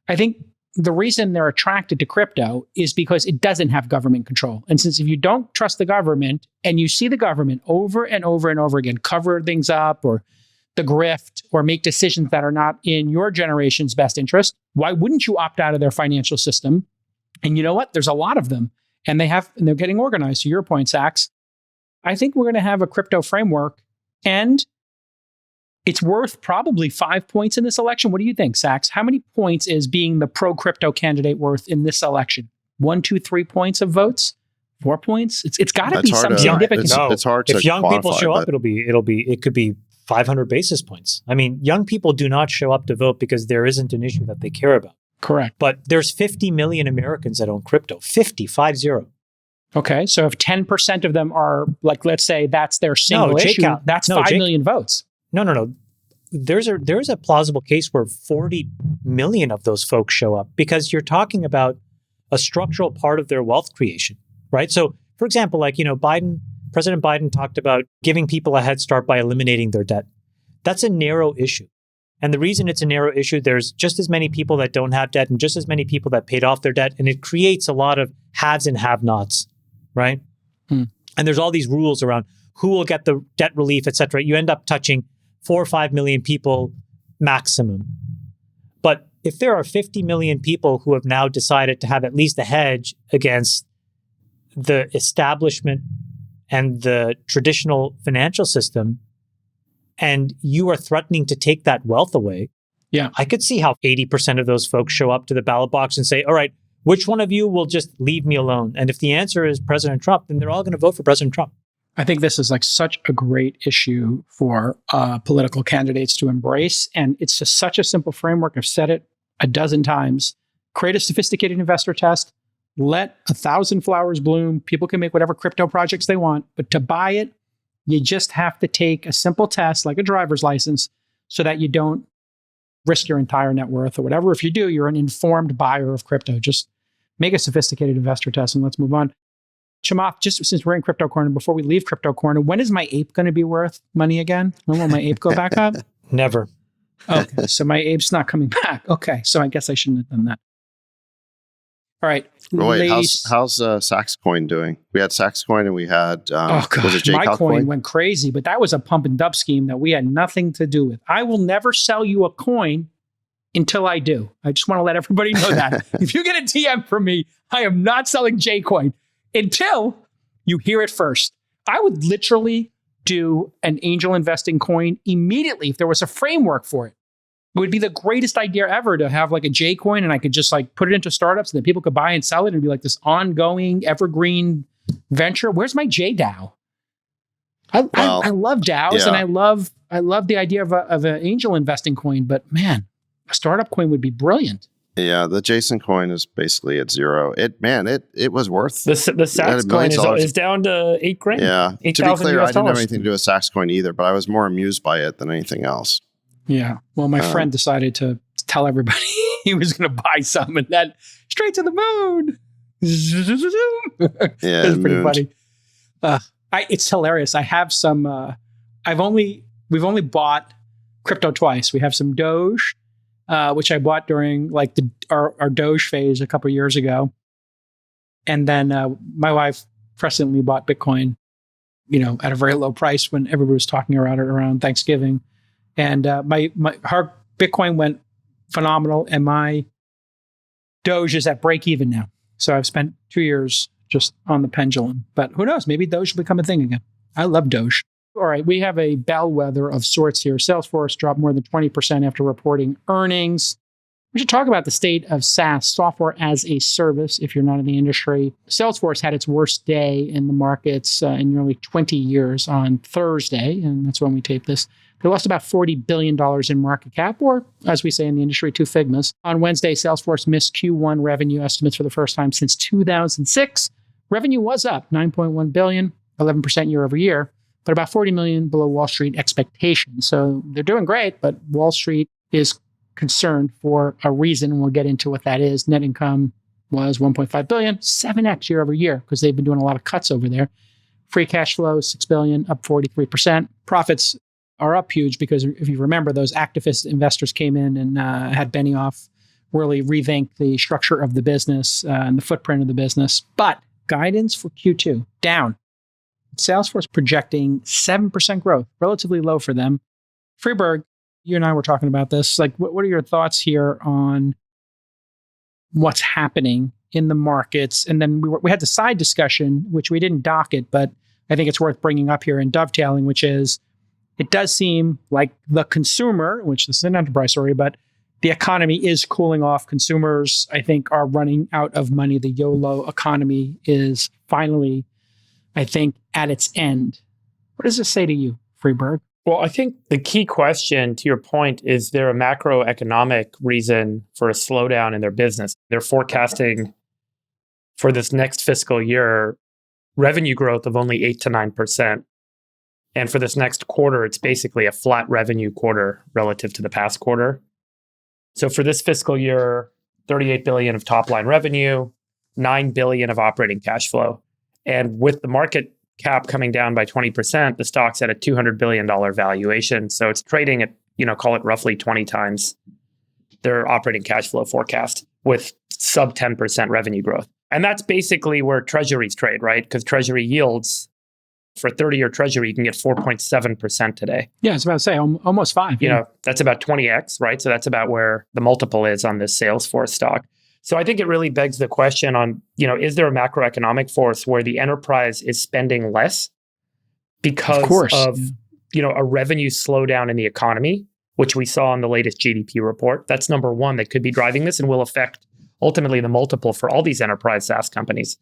I think the reason they're attracted to crypto is because it doesn't have government control. And since if you don't trust the government and you see the government over and over and over again cover things up or the grift or make decisions that are not in your generation's best interest, why wouldn't you opt out of their financial system? And you know what? There's a lot of them, and they're getting organized. To your point, Sacks, I think we're going to have a crypto framework, and it's worth probably 5 points in this election. What do you think, Sacks? How many points is being the pro-crypto candidate worth in this election? 1, 2, 3 points of votes? 4 points? It's got to be some significant. It's hard to if young people quantify, show up, it could be 500 basis points. I mean, young people do not show up to vote because there isn't an issue that they care about. Correct. But there's 50 million Americans that own crypto. 50. Okay, so if 10% of them are, like, let's say that's their single issue, that's 5 million votes. No. There's a plausible case where 40 million of those folks show up because you're talking about a structural part of their wealth creation, right? So, for example, President Biden talked about giving people a head start by eliminating their debt. That's a narrow issue. And the reason it's a narrow issue, there's just as many people that don't have debt and just as many people that paid off their debt. And it creates a lot of haves and have-nots, right? And there's all these rules around who will get the debt relief, et cetera. You end up touching 4 or 5 million people maximum. But if there are 50 million people who have now decided to have at least a hedge against the establishment and the traditional financial system, and you are threatening to take that wealth away, I could see how 80% of those folks show up to the ballot box and say, all right, which one of you will just leave me alone? And if the answer is President Trump, then they're all going to vote for President Trump. I think this is like such a great issue for political candidates to embrace. And it's just such a simple framework. I've said it a dozen times. Create a sophisticated investor test. Let 1,000 flowers bloom. People can make whatever crypto projects they want. But to buy it, you just have to take a simple test like a driver's license so that you don't risk your entire net worth or whatever. If you do, you're an informed buyer of crypto. Just make a sophisticated investor test and let's move on. Chamath, just since we're in Crypto Corner, before we leave Crypto Corner, when is my ape going to be worth money again? When will my ape go back up? Never. Okay, so my ape's not coming back. Okay, so I guess I shouldn't have done that. All right. Wait, how's Sacks Coin doing? We had Sacks Coin and we had my coin went crazy, but that was a pump and dump scheme that we had nothing to do with. I will never sell you a coin until I do. I just want to let everybody know that. If you get a DM from me, I am not selling J-Coin until you hear it first. I would literally do an angel investing coin immediately if there was a framework for it. It would be the greatest idea ever to have like a J-Coin and I could just like put it into startups and then people could buy and sell it and be like this ongoing evergreen venture. Where's my JDAO? I love DAOs and I love the idea of an angel investing coin, but man, a startup coin would be brilliant. Yeah, the Jason coin is basically at zero. It was worth the Sacks coin is down to $8,000. Yeah, to be clear, I didn't have anything to do with Sacks coin either, but I was more amused by it than anything else. Yeah. Well, my friend decided to tell everybody he was going to buy some and then straight to the moon. Yeah, it's pretty funny. It's hilarious. I have some. We've only bought crypto twice. We have some Doge, which I bought during like our Doge phase a couple of years ago, and then my wife presently bought Bitcoin, at a very low price when everybody was talking about it around Thanksgiving. And her Bitcoin went phenomenal, and my Doge is at break even now. So I've spent 2 years just on the pendulum. But who knows? Maybe Doge will become a thing again. I love Doge. All right, we have a bellwether of sorts here. Salesforce dropped more than 20% after reporting earnings. We should talk about the state of SaaS, software as a service, if you're not in the industry. Salesforce had its worst day in the markets in nearly 20 years on Thursday, and that's when we tape this. They lost about $40 billion in market cap, or as we say in the industry, two figmas. On Wednesday, Salesforce missed Q1 revenue estimates for the first time since 2006, revenue was up 9.1 billion, 11% year over year, but about 40 million below Wall Street expectations. So they're doing great, but Wall Street is concerned for a reason. And we'll get into what that is. Net income was 1.5 billion, 7x year over year, because they've been doing a lot of cuts over there. Free cash flow, 6 billion, up 43%. Profits are up huge because if you remember, those activist investors came in and had Benioff really rethink the structure of the business and the footprint of the business. But guidance for Q2, down. Salesforce projecting 7% growth, relatively low for them. Freeberg, you and I were talking about this. Like, what are your thoughts here on what's happening in the markets? And then we had the side discussion, which we didn't dock it, but I think it's worth bringing up here and dovetailing, which is it does seem like the consumer, which this is an enterprise story, but the economy is cooling off. Consumers, I think, are running out of money. The YOLO economy is finally, I think, at its end. What does this say to you, Freeberg? Well, I think the key question to your point is there a macroeconomic reason for a slowdown in their business? They're forecasting for this next fiscal year revenue growth of only 8 to 9%. And for this next quarter, it's basically a flat revenue quarter relative to the past quarter. So for this fiscal year, 38 billion of top line revenue, 9 billion of operating cash flow. And with the market cap coming down by 20%, the stock's at a $200 billion valuation. So it's trading at, call it roughly 20 times their operating cash flow forecast with sub 10% revenue growth. And that's basically where treasuries trade, right? Because treasury yields for 30-year treasury, you can get 4.7% today. Yeah, I was about to say almost 5. That's about 20x, right? So that's about where the multiple is on this Salesforce stock. So I think it really begs the question on, is there a macroeconomic force where the enterprise is spending less because of a revenue slowdown in the economy, which we saw in the latest GDP report? That's number one that could be driving this and will affect ultimately the multiple for all these enterprise SaaS companies.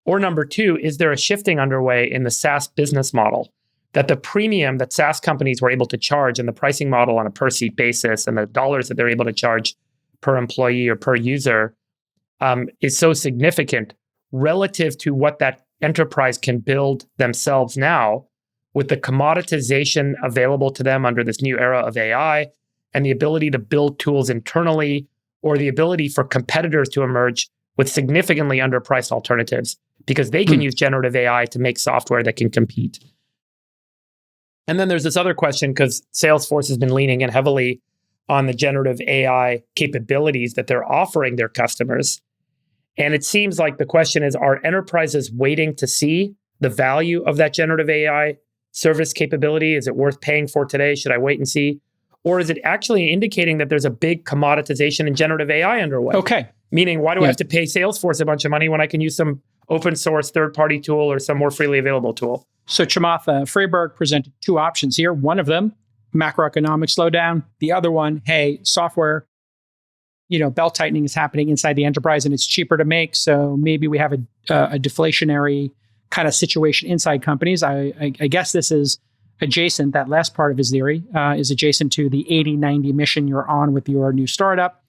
Or number two, is there a shifting underway in the SaaS business model that the premium that SaaS companies were able to charge and the pricing model on a per seat basis and the dollars that they're able to charge per employee or per user is so significant relative to what that enterprise can build themselves now with the commoditization available to them under this new era of AI and the ability to build tools internally or the ability for competitors to emerge with significantly underpriced alternatives because they can use generative AI to make software that can compete. And then there's this other question because Salesforce has been leaning in heavily on the generative AI capabilities that they're offering their customers. And it seems like the question is, are enterprises waiting to see the value of that generative AI service capability? Is it worth paying for today? Should I wait and see? Or is it actually indicating that there's a big commoditization in generative AI underway? Okay. Meaning, why do I have to pay Salesforce a bunch of money when I can use some open source third-party tool or some more freely available tool? So Chamath, Freeberg presented two options here. One of them, macroeconomic slowdown. The other one, hey, software, belt tightening is happening inside the enterprise and it's cheaper to make. So maybe we have a deflationary kind of situation inside companies. I guess this is adjacent. That last part of his theory is adjacent to the 80-90 mission you're on with your new startup.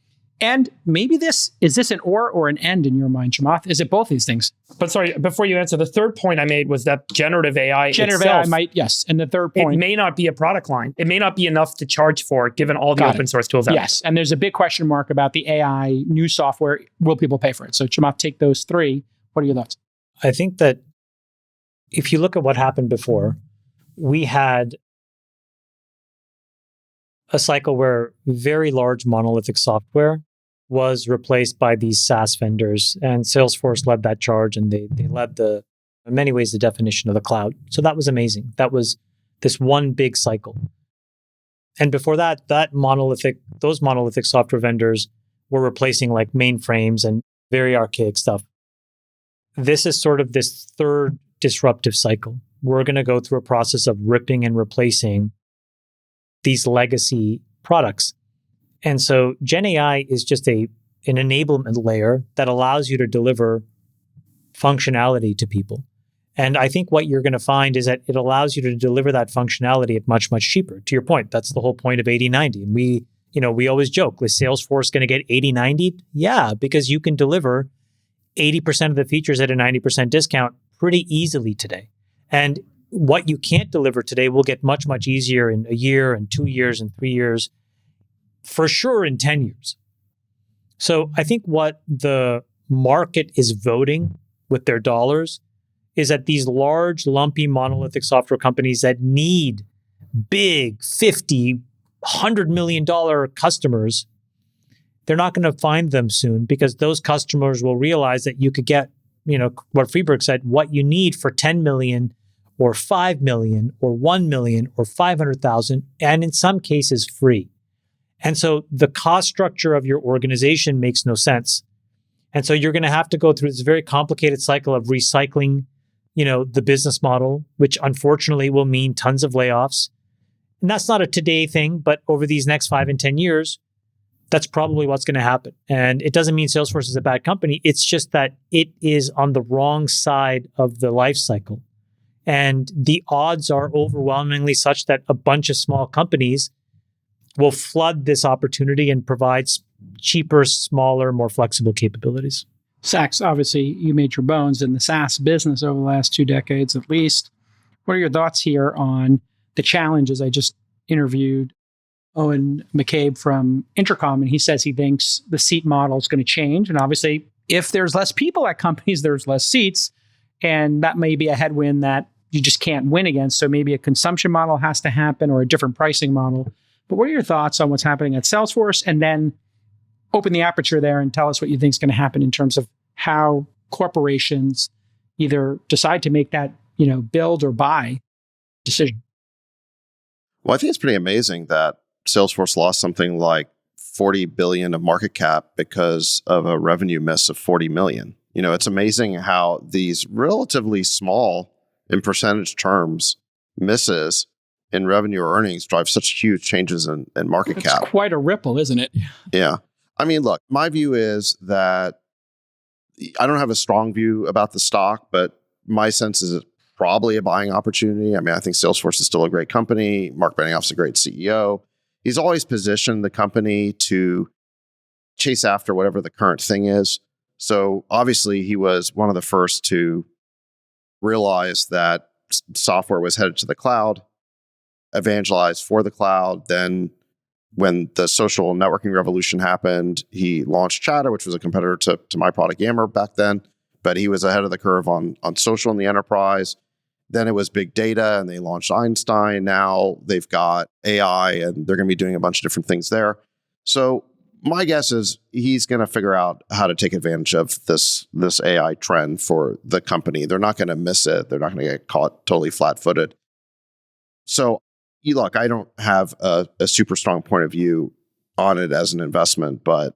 And maybe is this an or an and in your mind, Chamath? Is it both these things? But sorry, before you answer, the third point I made was that generative AI itself, AI yes. And the third point, it may not be a product line. It may not be enough to charge for given all the open source tools out there. Yes. And there's a big question mark about the AI new software. Will people pay for it? So Chamath, take those three. What are your thoughts? I think that if you look at what happened before, we had a cycle where very large monolithic software was replaced by these SaaS vendors, and Salesforce led that charge, and they led in many ways, the definition of the cloud. So that was amazing. That was this one big cycle. And before that, those monolithic software vendors were replacing like mainframes and very archaic stuff. This is sort of this third disruptive cycle. We're going to go through a process of ripping and replacing these legacy products. And so Gen AI is just an enablement layer that allows you to deliver functionality to people. And I think what you're going to find is that it allows you to deliver that functionality at much, much cheaper. To your point, that's the whole point of 80-90. And we always joke, is Salesforce going to get 80-90? Yeah, because you can deliver 80% of the features at a 90% discount pretty easily today. And what you can't deliver today will get much, much easier in a year and 2 years and 3 years, for sure in 10 years. So I think what the market is voting with their dollars is that these large, lumpy, monolithic software companies that need big $50, $100 million customers, they're not going to find them soon, because those customers will realize that you could get, what Freeberg said, what you need for 10 million or 5 million or 1 million or 500,000, and in some cases free. And so the cost structure of your organization makes no sense. And so you're going to have to go through this very complicated cycle of recycling, the business model, which unfortunately will mean tons of layoffs. And that's not a today thing, but over these next 5 and 10 years, that's probably what's going to happen. And it doesn't mean Salesforce is a bad company. It's just that it is on the wrong side of the life cycle. And the odds are overwhelmingly such that a bunch of small companies will flood this opportunity and provide cheaper, smaller, more flexible capabilities. Sacks, obviously, you made your bones in the SaaS business over the last 2 decades at least. What are your thoughts here on the challenges? I just interviewed Owen McCabe from Intercom, and he says he thinks the seat model is going to change. And obviously, if there's less people at companies, there's less seats. And that may be a headwind that you just can't win against. So maybe a consumption model has to happen, or a different pricing model. But what are your thoughts on what's happening at Salesforce? And then open the aperture there and tell us what you think is going to happen in terms of how corporations either decide to make that, build or buy decision. Well, I think it's pretty amazing that Salesforce lost something like 40 billion of market cap because of a revenue miss of 40 million. It's amazing how these relatively small, in percentage terms, misses in revenue or earnings drive such huge changes in market cap. It's quite a ripple, isn't it? Yeah. I mean, look, my view is that I don't have a strong view about the stock, but my sense is it's probably a buying opportunity. I mean, I think Salesforce is still a great company. Mark Benioff's a great CEO. He's always positioned the company to chase after whatever the current thing is. So obviously, he was one of the first to realize that software was headed to the cloud, evangelize for the cloud. Then when the social networking revolution happened, he launched Chatter, which was a competitor to my product Yammer back then, but he was ahead of the curve on social in the enterprise. Then it was big data, and they launched Einstein. Now they've got AI, and they're going to be doing a bunch of different things there. So my guess is he's going to figure out how to take advantage of this AI trend for the company. They're not going to miss it. They're not going to get caught totally flat-footed. So look, I don't have a super strong point of view on it as an investment, but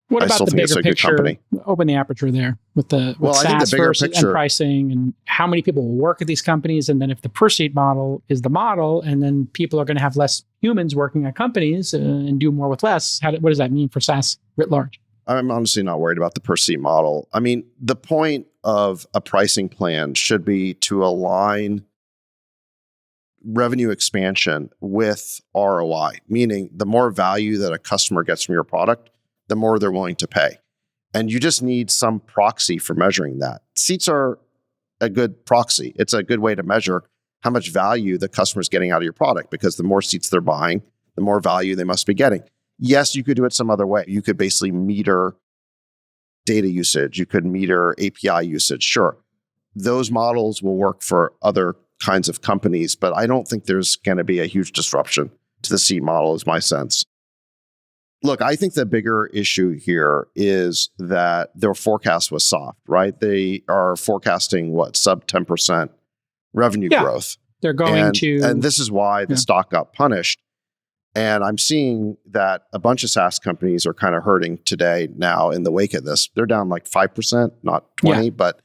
what I about still the think it's bigger a good picture? company. Open the aperture there with I think SaaS the bigger versus picture and pricing, and how many people will work at these companies, and then if the per seat model is the model, and then people are going to have less humans working at companies and do more with less. What does that mean for SaaS writ large? I'm honestly not worried about the per seat model. I mean, the point of a pricing plan should be to align revenue expansion with ROI, meaning the more value that a customer gets from your product, the more they're willing to pay. And you just need some proxy for measuring that. Seats are a good proxy. It's a good way to measure how much value the customer's getting out of your product, because the more seats they're buying, the more value they must be getting. Yes, you could do it some other way. You could basically meter data usage. You could meter API usage. Sure. Those models will work for other kinds of companies, but I don't think there's going to be a huge disruption to the seat model, is my sense. Look, I think the bigger issue here is that their forecast was soft, right? They are forecasting sub 10% revenue growth. They're going and this is why the stock got punished. And I'm seeing that a bunch of SaaS companies are kind of hurting today now in the wake of this. They're down like 5%, not 20, but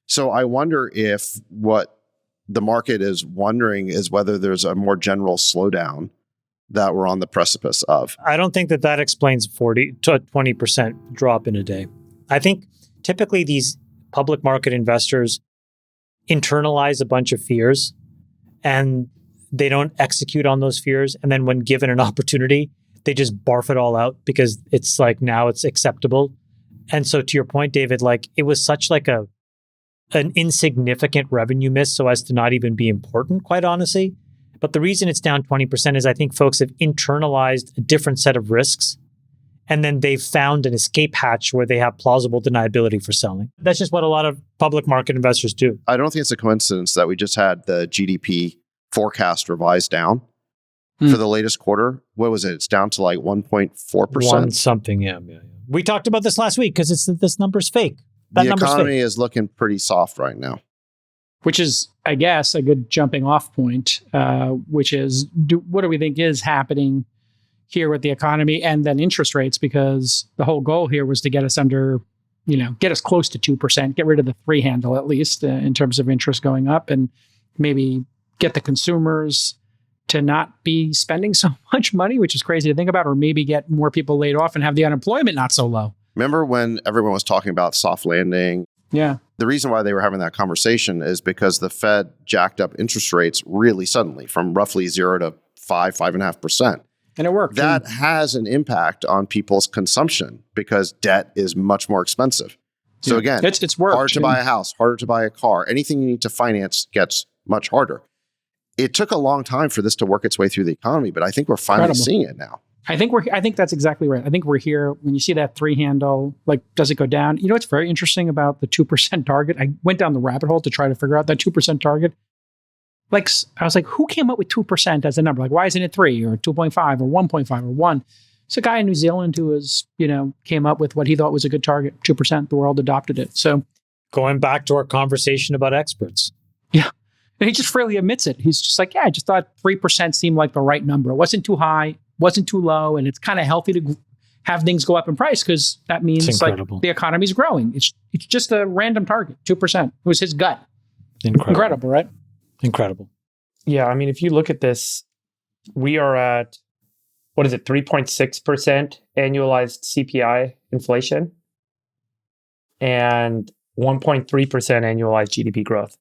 so I wonder if what the market is wondering is whether there's a more general slowdown that we're on the precipice of. I don't think that explains 40 to 20% drop in a day. I think typically these public market investors internalize a bunch of fears and they don't execute on those fears. And then when given an opportunity, they just barf it all out because it's like now it's acceptable. And so to your point, David, like it was such like an insignificant revenue miss so as to not even be important, quite honestly. But the reason it's down 20% is I think folks have internalized a different set of risks. And then they've found an escape hatch where they have plausible deniability for selling. That's just what a lot of public market investors do. I don't think it's a coincidence that we just had the GDP forecast revised down for the latest quarter. What was it? It's down to like 1.4%. One something, yeah. We talked about this last week because this number's fake. The economy is looking pretty soft right now. Which is, I guess, a good jumping off point, which is what do we think is happening here with the economy and then interest rates? Because the whole goal here was to get us under, get us close to 2%, get rid of the 3 handle at least in terms of interest going up, and maybe get the consumers to not be spending so much money, which is crazy to think about, or maybe get more people laid off and have the unemployment not so low. Remember when everyone was talking about soft landing? Yeah. The reason why they were having that conversation is because the Fed jacked up interest rates really suddenly from roughly 0 to 5.5%. And it worked. That has an impact on people's consumption because debt is much more expensive. So again, it's worked. Hard to buy a house, harder to buy a car. Anything you need to finance gets much harder. It took a long time for this to work its way through the economy, but I think we're finally seeing it now. I think that's exactly right. I think we're here when you see that 3 handle, like, does it go down? You know what's very interesting about the 2% target? I went down the rabbit hole to try to figure out that 2% target. Like, I was like, who came up with 2% as a number? Like, why isn't it 3 or 2.5 or 1.5 or 1? It's a guy in New Zealand who was, came up with what he thought was a good target, 2%. The world adopted it. So going back to our conversation about experts. Yeah. And he just freely admits it. He's just like, I just thought 3% seemed like the right number. It wasn't too high, wasn't too low. And it's kind of healthy to have things go up in price because that means like the economy's growing. It's just a random target, 2%. It was his gut. Incredible, right? Incredible. Yeah. I mean, if you look at this, we are at, 3.6% annualized CPI inflation and 1.3% annualized GDP growth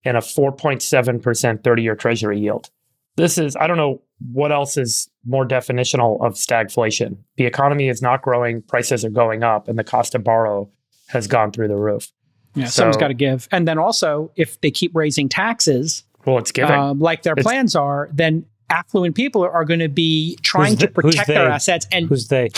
and a 4.7% 30-year treasury yield. This is, I don't know what else is more definitional of stagflation. The economy is not growing, prices are going up, and the cost to borrow has gone through the roof. Yeah, someone's got to give. And then also, if they keep raising taxes, it's giving. Like their plans are, then affluent people are going to be trying to protect their assets. And who's they?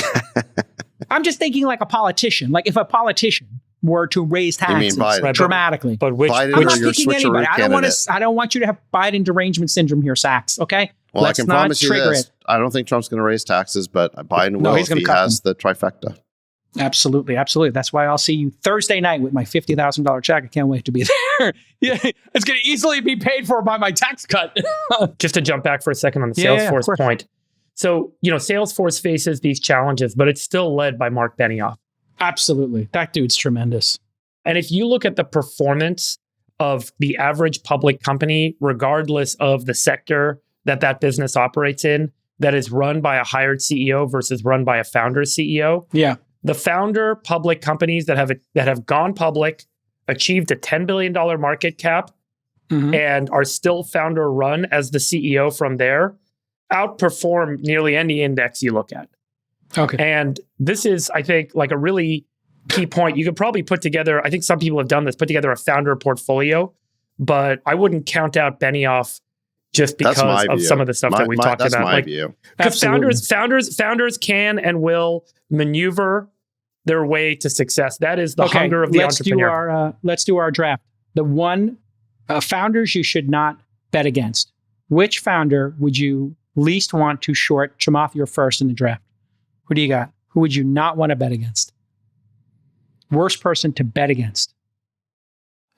I'm just thinking like a politician. Like if a politician were to raise taxes dramatically. But which I'm not picking anybody. I don't want you to have Biden derangement syndrome here, Sacks. Okay? Well, I can promise you this. I don't think Trump's going to raise taxes, but Biden will if he has the trifecta. Absolutely. Absolutely. That's why I'll see you Thursday night with my $50,000 check. I can't wait to be there. Yeah, it's going to easily be paid for by my tax cut. Just to jump back for a second on the Salesforce point. So, Salesforce faces these challenges, but it's still led by Mark Benioff. Absolutely. That dude's tremendous. And if you look at the performance of the average public company, regardless of the sector that business operates in, that is run by a hired CEO versus run by a founder CEO. Yeah. The founder public companies that have gone public, achieved a $10 billion market cap, and are still founder run as the CEO from there, outperform nearly any index you look at. Okay. And this is, I think, like a really key point. You could probably put together, I think some people have done this, put together a founder portfolio, but I wouldn't count out Benioff just because of some of the stuff that we talked about. That's my view. Because founders can and will maneuver their way to success. That is the hunger of the entrepreneur. Let's do our draft. The one founders you should not bet against. Which founder would you least want to short? Chamath, you're first in the draft. Who do you got? Who would you not want to bet against? Worst person to bet against.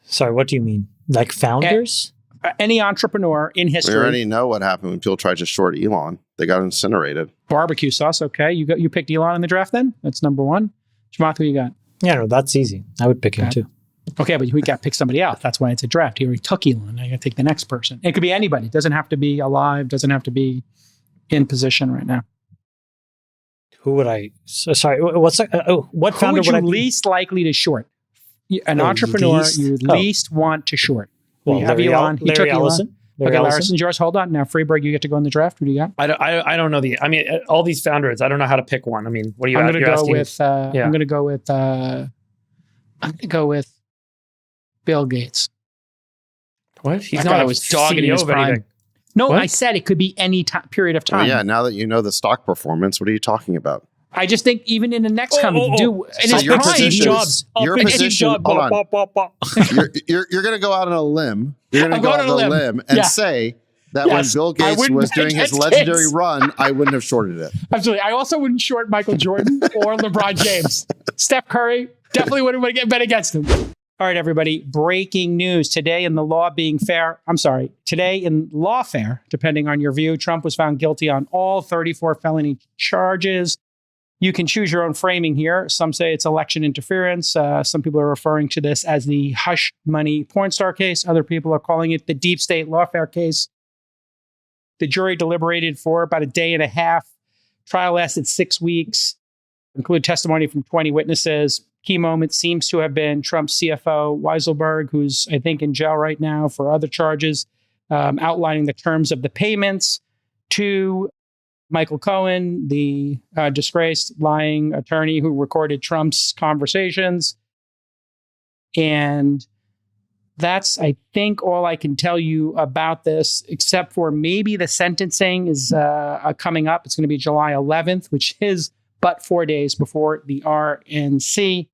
Sorry, what do you mean? Like founders? Any entrepreneur in history. We already know what happened when people tried to short Elon. They got incinerated. Barbecue sauce, okay. You picked Elon in the draft then? That's number one. Chamath, who you got? Yeah, no, that's easy. I would pick him too. Okay, but we got to pick somebody else. That's why it's a draft. He already took Elon. I got to take the next person. It could be anybody. It doesn't have to be alive. Doesn't have to be in position right now. Who would I? Sorry, what founder would you least likely to short? An entrepreneur you least want to short. Well, you have Elon. He took Ellison. Elon. Larry Okay, Ellison? Larson's yours. Hold on. Now, Freeberg, you get to go in the draft. Who do you got? I don't know I mean, all these founders, I don't know how to pick one. I mean, what are you I'm going to you're go asking? with. I'm going to go with. I'm going to go with Bill Gates. What? He's I not thought a I was dogging CEO his of prime. anything. No, What? I said it could be any period of Oh, time. yeah, now that you know the stock performance, what are you talking about? I just think even in the next in So his your prime, position- jobs. your position- hold on. You're going to go out on a limb. You're going to go out on a limb and say that Yes. when Bill I Gates wouldn't was bet doing his against legendary Gates. run, I wouldn't have shorted it. Absolutely. I also wouldn't short Michael Jordan or LeBron James. Steph Curry definitely wouldn't want to get bet against him. All right, everybody. Breaking news today in the law being fair. I'm sorry. Today in lawfare, depending on your view, Trump was found guilty on all 34 felony charges. You can choose your own framing here. Some say it's election interference. Some people are referring to this as the hush money porn star case. Other people are calling it the deep state lawfare case. The jury deliberated for about a day and a half. Trial lasted 6 weeks, include testimony from 20 witnesses. Key moment seems to have been Trump's CFO, Weiselberg, who's, I think, in jail right now for other charges, outlining the terms of the payments to Michael Cohen, the disgraced lying attorney who recorded Trump's conversations. And that's, I think, all I can tell you about this, except for maybe the sentencing is coming up. It's going to be July 11th, which is but 4 days before the RNC.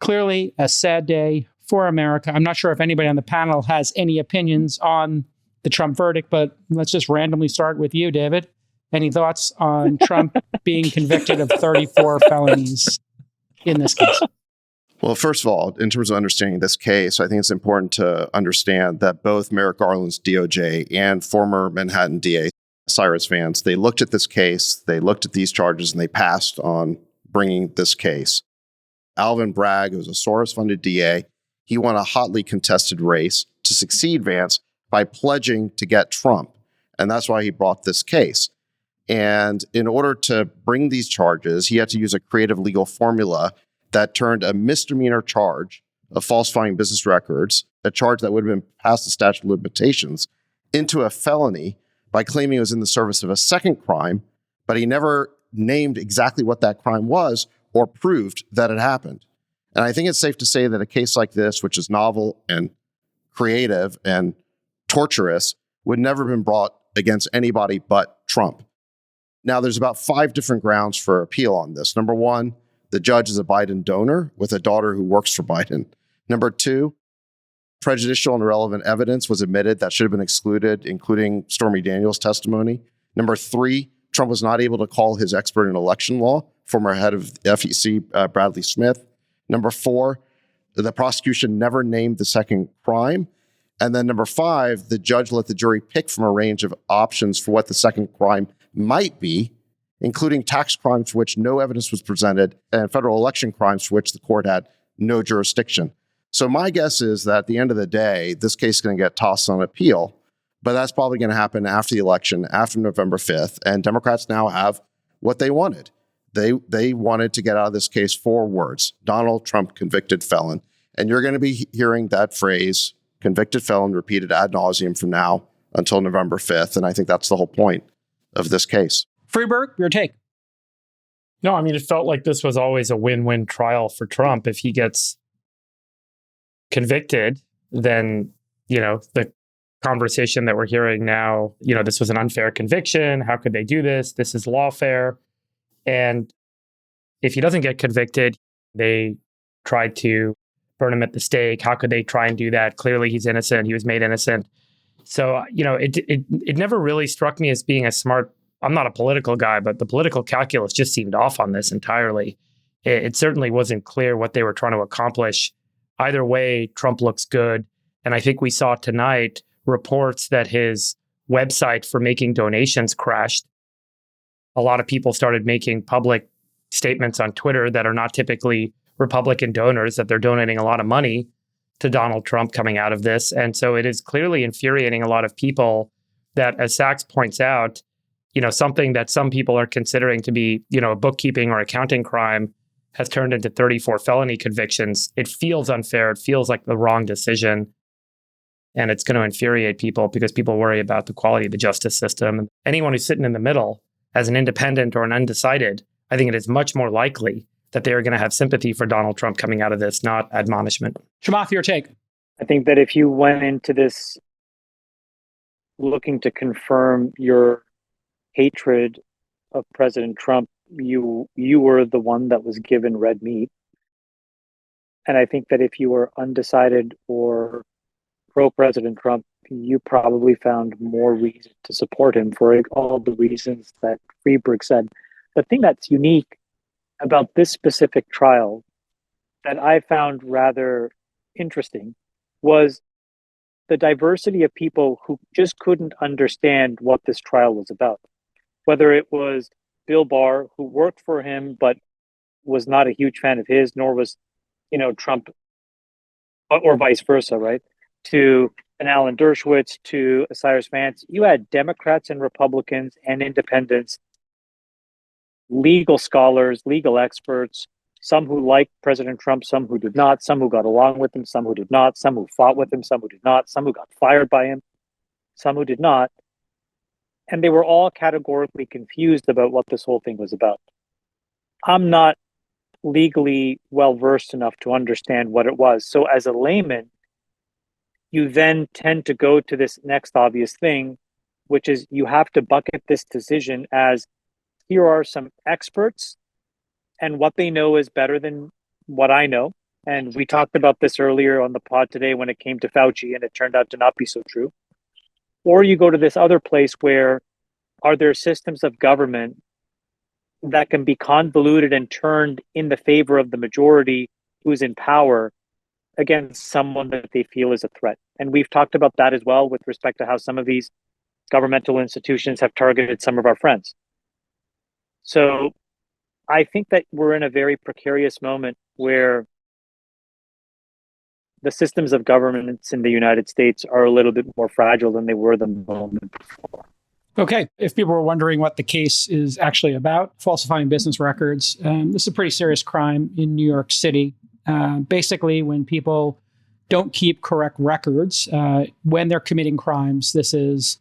Clearly, a sad day for America. I'm not sure if anybody on the panel has any opinions on the Trump verdict, but let's just randomly start with you, David. Any thoughts on Trump being convicted of 34 felonies in this case? Well, first of all, in terms of understanding this case, I think it's important to understand that both Merrick Garland's DOJ and former Manhattan DA Cyrus Vance, they looked at this case, they looked at these charges, and they passed on bringing this case. Alvin Bragg, who was a Soros-funded DA, he won a hotly contested race to succeed Vance by pledging to get Trump. And that's why he brought this case. And in order to bring these charges, he had to use a creative legal formula that turned a misdemeanor charge of falsifying business records, a charge that would have been past the statute of limitations, into a felony by claiming it was in the service of a second crime, but he never named exactly what that crime was or proved that it happened. And I think it's safe to say that a case like this, which is novel and creative and torturous, would never have been brought against anybody but Trump. Now, there's about 5 different grounds for appeal on this. Number 1, the judge is a Biden donor with a daughter who works for Biden. Number 2, prejudicial and irrelevant evidence was admitted that should have been excluded, including Stormy Daniels' testimony. Number 3, Trump was not able to call his expert in election law, former head of the FEC, Bradley Smith. Number 4, the prosecution never named the second crime. And then number 5, the judge let the jury pick from a range of options for what the second crime might be, including tax crimes for which no evidence was presented and federal election crimes for which the court had no jurisdiction. So my guess is that at the end of the day, this case is going to get tossed on appeal, but that's probably going to happen after the election, after November 5th. And Democrats now have what they wanted. They wanted to get out of this case 4 words: Donald Trump, convicted felon. And you're going to be hearing that phrase, convicted felon, repeated ad nauseum from now until November 5th. And I think that's the whole point of this case. Freeberg, your take. No, I mean, it felt like this was always a win-win trial for Trump. If he gets convicted, then, the conversation that we're hearing now, this was an unfair conviction. How could they do this? This is lawfare. And if he doesn't get convicted, they tried to burn him at the stake. How could they try and do that? Clearly, he's innocent. He was made innocent. So, it never really struck me as being a smart. I'm not a political guy, but the political calculus just seemed off on this entirely. It certainly wasn't clear what they were trying to accomplish. Either way, Trump looks good. And I think we saw tonight reports that his website for making donations crashed. A lot of people started making public statements on Twitter that are not typically Republican donors, that they're donating a lot of money to Donald Trump coming out of this. And so it is clearly infuriating a lot of people that, as Sacks points out, something that some people are considering to be, a bookkeeping or accounting crime has turned into 34 felony convictions. It feels unfair. It feels like the wrong decision. And it's going to infuriate people because people worry about the quality of the justice system. Anyone who's sitting in the middle as an independent or an undecided, I think it is much more likely that they are going to have sympathy for Donald Trump coming out of this, not admonishment. Chamath, your take. I think that if you went into this looking to confirm your hatred of President Trump, you were the one that was given red meat. And I think that if you were undecided or pro-President Trump, you probably found more reason to support him for all the reasons that Freeberg said. The thing that's unique about this specific trial that I found rather interesting was the diversity of people who just couldn't understand what this trial was about. Whether it was Bill Barr, who worked for him but was not a huge fan of his, nor was, Trump, or vice versa, right? To an Alan Dershowitz, to a Cyrus Vance. You had Democrats and Republicans and independents, legal scholars, legal experts, some who liked President Trump, some who did not, some who got along with him, some who did not, some who fought with him, some who did not, some who got fired by him, some who did not. And they were all categorically confused about what this whole thing was about. I'm not legally well-versed enough to understand what it was. So as a layman, you then tend to go to this next obvious thing, which is you have to bucket this decision as, here are some experts and what they know is better than what I know. And we talked about this earlier on the pod today when it came to Fauci, and it turned out to not be so true. Or you go to this other place where are there systems of government that can be convoluted and turned in the favor of the majority who's in power against someone that they feel is a threat. And we've talked about that as well with respect to how some of these governmental institutions have targeted some of our friends. So I think that we're in a very precarious moment where the systems of governments in the United States are a little bit more fragile than they were the moment before. Okay, if people were wondering what the case is actually about, falsifying business records, this is a pretty serious crime in New York City. Basically, when people don't keep correct records, when they're committing crimes, this is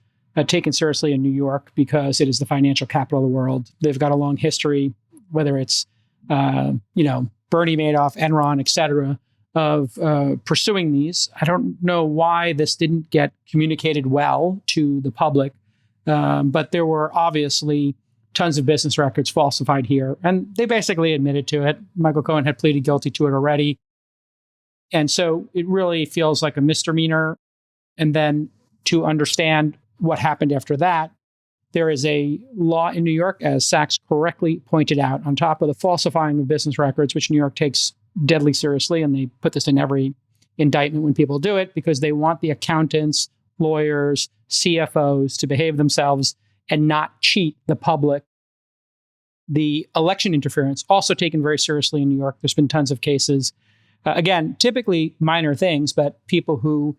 taken seriously in New York because it is the financial capital of the world. They've got a long history, whether it's, Bernie Madoff, Enron, et cetera, of pursuing these. I don't know why this didn't get communicated well to the public, but there were obviously tons of business records falsified here, and they basically admitted to it. Michael Cohen had pleaded guilty to it already. And so it really feels like a misdemeanor. And then to understand what happened after that, there is a law in New York, as Sacks correctly pointed out, on top of the falsifying of business records, which New York takes deadly seriously. And they put this in every indictment when people do it because they want the accountants, lawyers, CFOs to behave themselves and not cheat the public. The election interference, also taken very seriously in New York. There's been tons of cases. Again, typically minor things, but people who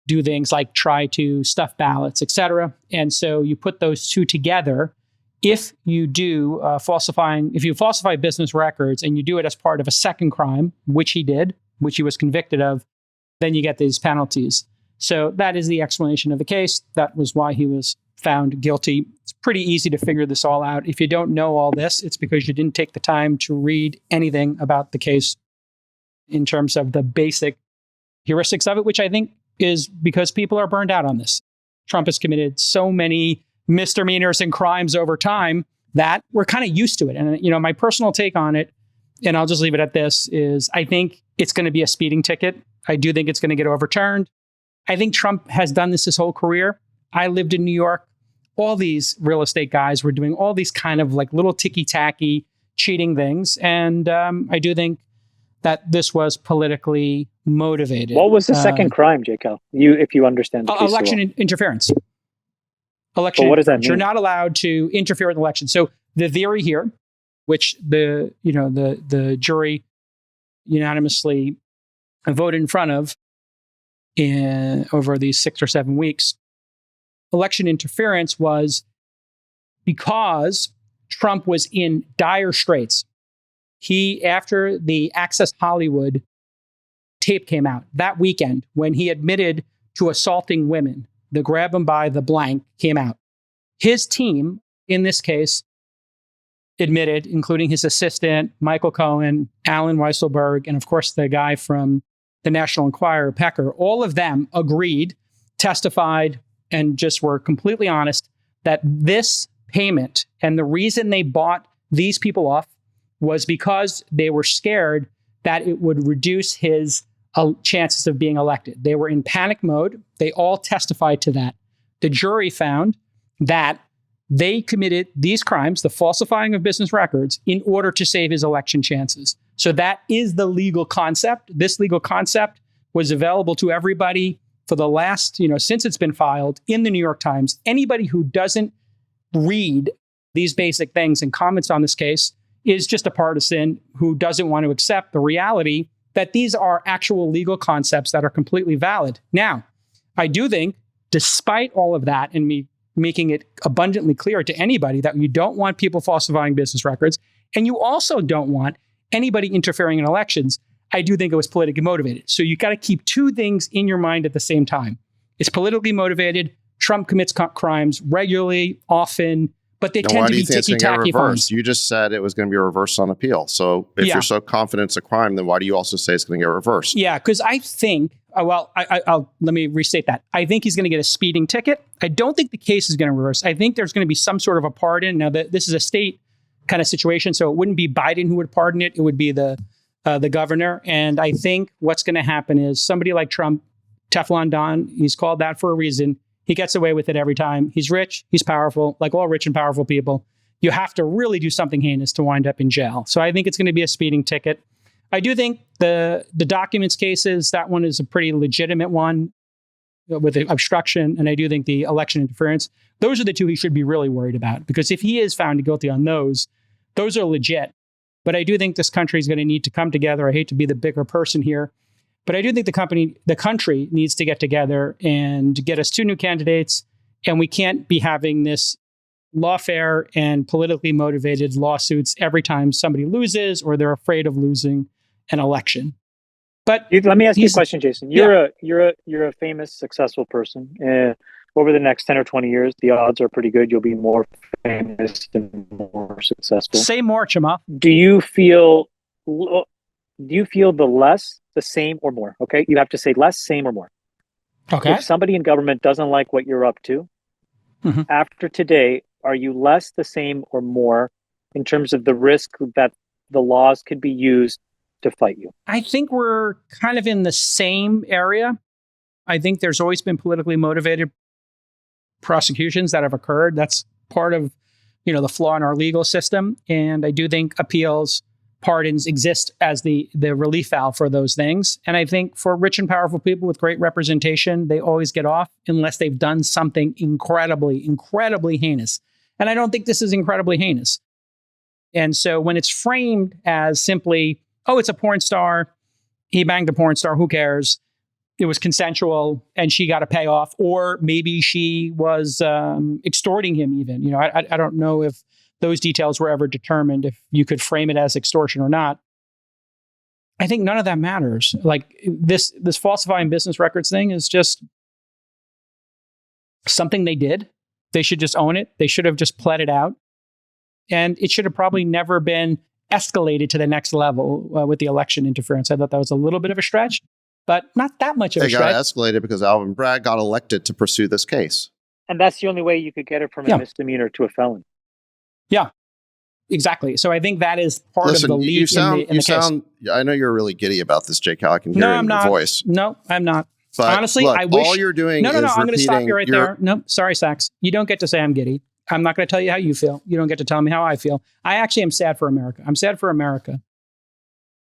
do things like try to stuff ballots, et cetera. And so you put those two together. If you do if you falsify business records and you do it as part of a second crime, which he did, which he was convicted of, then you get these penalties. So that is the explanation of the case. That was why he was found guilty. It's pretty easy to figure this all out. If you don't know all this, it's because you didn't take the time to read anything about the case in terms of the basic heuristics of it, which I think is because people are burned out on this. Trump has committed so many misdemeanors and crimes over time that we're kind of used to it. And, my personal take on it, and I'll just leave it at this, is I think it's going to be a speeding ticket. I do think it's going to get overturned. I think Trump has done this his whole career. I lived in New York. All these real estate guys were doing all these kind of like little ticky-tacky cheating things. And I do think that this was politically motivated. What was the second crime, Jacob? If you understand the case election so well. interference. Election. But what does that mean? You're not allowed to interfere with an election. So the theory here, which the jury unanimously voted in front of over these 6 or 7 weeks, election interference was because Trump was in dire straits. After the Access Hollywood tape came out that weekend, when he admitted to assaulting women. The grab him by the blank came out. His team, in this case, admitted, including his assistant, Michael Cohen, Alan Weisselberg, and of course the guy from the National Enquirer, Pecker, all of them agreed, testified, and just were completely honest that this payment and the reason they bought these people off was because they were scared that it would reduce his chances of being elected. They were in panic mode. They all testified to that. The jury found that they committed these crimes, the falsifying of business records, in order to save his election chances. So that is the legal concept. This legal concept was available to everybody for the last, since it's been filed in the New York Times. Anybody who doesn't read these basic things and comments on this case is just a partisan who doesn't want to accept the reality that these are actual legal concepts that are completely valid. Now, I do think, despite all of that and me making it abundantly clear to anybody that you don't want people falsifying business records, and you also don't want anybody interfering in elections, I do think it was politically motivated. So you got to keep two things in your mind at the same time. It's politically motivated. Trump commits crimes regularly, often, but they tend to be ticky-tacky fines. You just said it was going to be reversed on appeal. So if you're so confident it's a crime, then why do you also say it's going to get reversed? Yeah, because I think, I'll let me restate that. I think he's going to get a speeding ticket. I don't think the case is going to reverse. I think there's going to be some sort of a pardon. Now, this is a state kind of situation, so it wouldn't be Biden who would pardon it. It would be the governor. And I think what's going to happen is somebody like Trump, Teflon Don, he's called that for a reason. He gets away with it every time. He's rich. He's powerful. Like all rich and powerful people, you have to really do something heinous to wind up in jail. So I think it's going to be a speeding ticket. I do think the documents cases, that one is a pretty legitimate one with the obstruction. And I do think the election interference, those are the two he should be really worried about. Because if he is found guilty on those are legit. But I do think this country is going to need to come together. I hate to be the bigger person here, but I do think the country needs to get together and get us two new candidates. And we can't be having this lawfare and politically motivated lawsuits every time somebody loses or they're afraid of losing an election. But let me ask you a question, Jason. You're a famous, successful person. Over the next 10 or 20 years, the odds are pretty good you'll be more famous and more successful. Say more, Chamath. Do you feel the less, the same, or more? Okay, you have to say less, same, or more. Okay. If somebody in government doesn't like what you're up to, after today, are you less, the same, or more in terms of the risk that the laws could be used to fight you? I think we're kind of in the same area. I think there's always been politically motivated prosecutions that have occurred. That's part of, the flaw in our legal system. And I do think appeals, pardons exist as the relief valve for those things. And I think for rich and powerful people with great representation, they always get off unless they've done something incredibly, incredibly heinous. And I don't think this is incredibly heinous. And so when it's framed as simply, oh, it's a porn star, he banged a porn star, who cares? It was consensual and she got a payoff, or maybe she was extorting him even. I don't know if those details were ever determined, if you could frame it as extortion or not. I think none of that matters. Like this falsifying business records thing is just something they did. They should just own it. They should have just pled it out. And it should have probably never been escalated to the next level with the election interference. I thought that was a little bit of a stretch, but not that much of a stretch. They got escalated because Alvin Bragg got elected to pursue this case. And that's the only way you could get it from a misdemeanor to a felony. Yeah, exactly. So I think that is part of the lead in the case. I know you're really giddy about this, Jake. I can hear it in your voice. No, I'm not. But honestly, look, I wish. All you're doing No, is I'm going to stop you right repeating there. No, sorry, Sacks. You don't get to say I'm giddy. I'm not going to tell you how you feel. You don't get to tell me how I feel. I actually am sad for America. I'm sad for America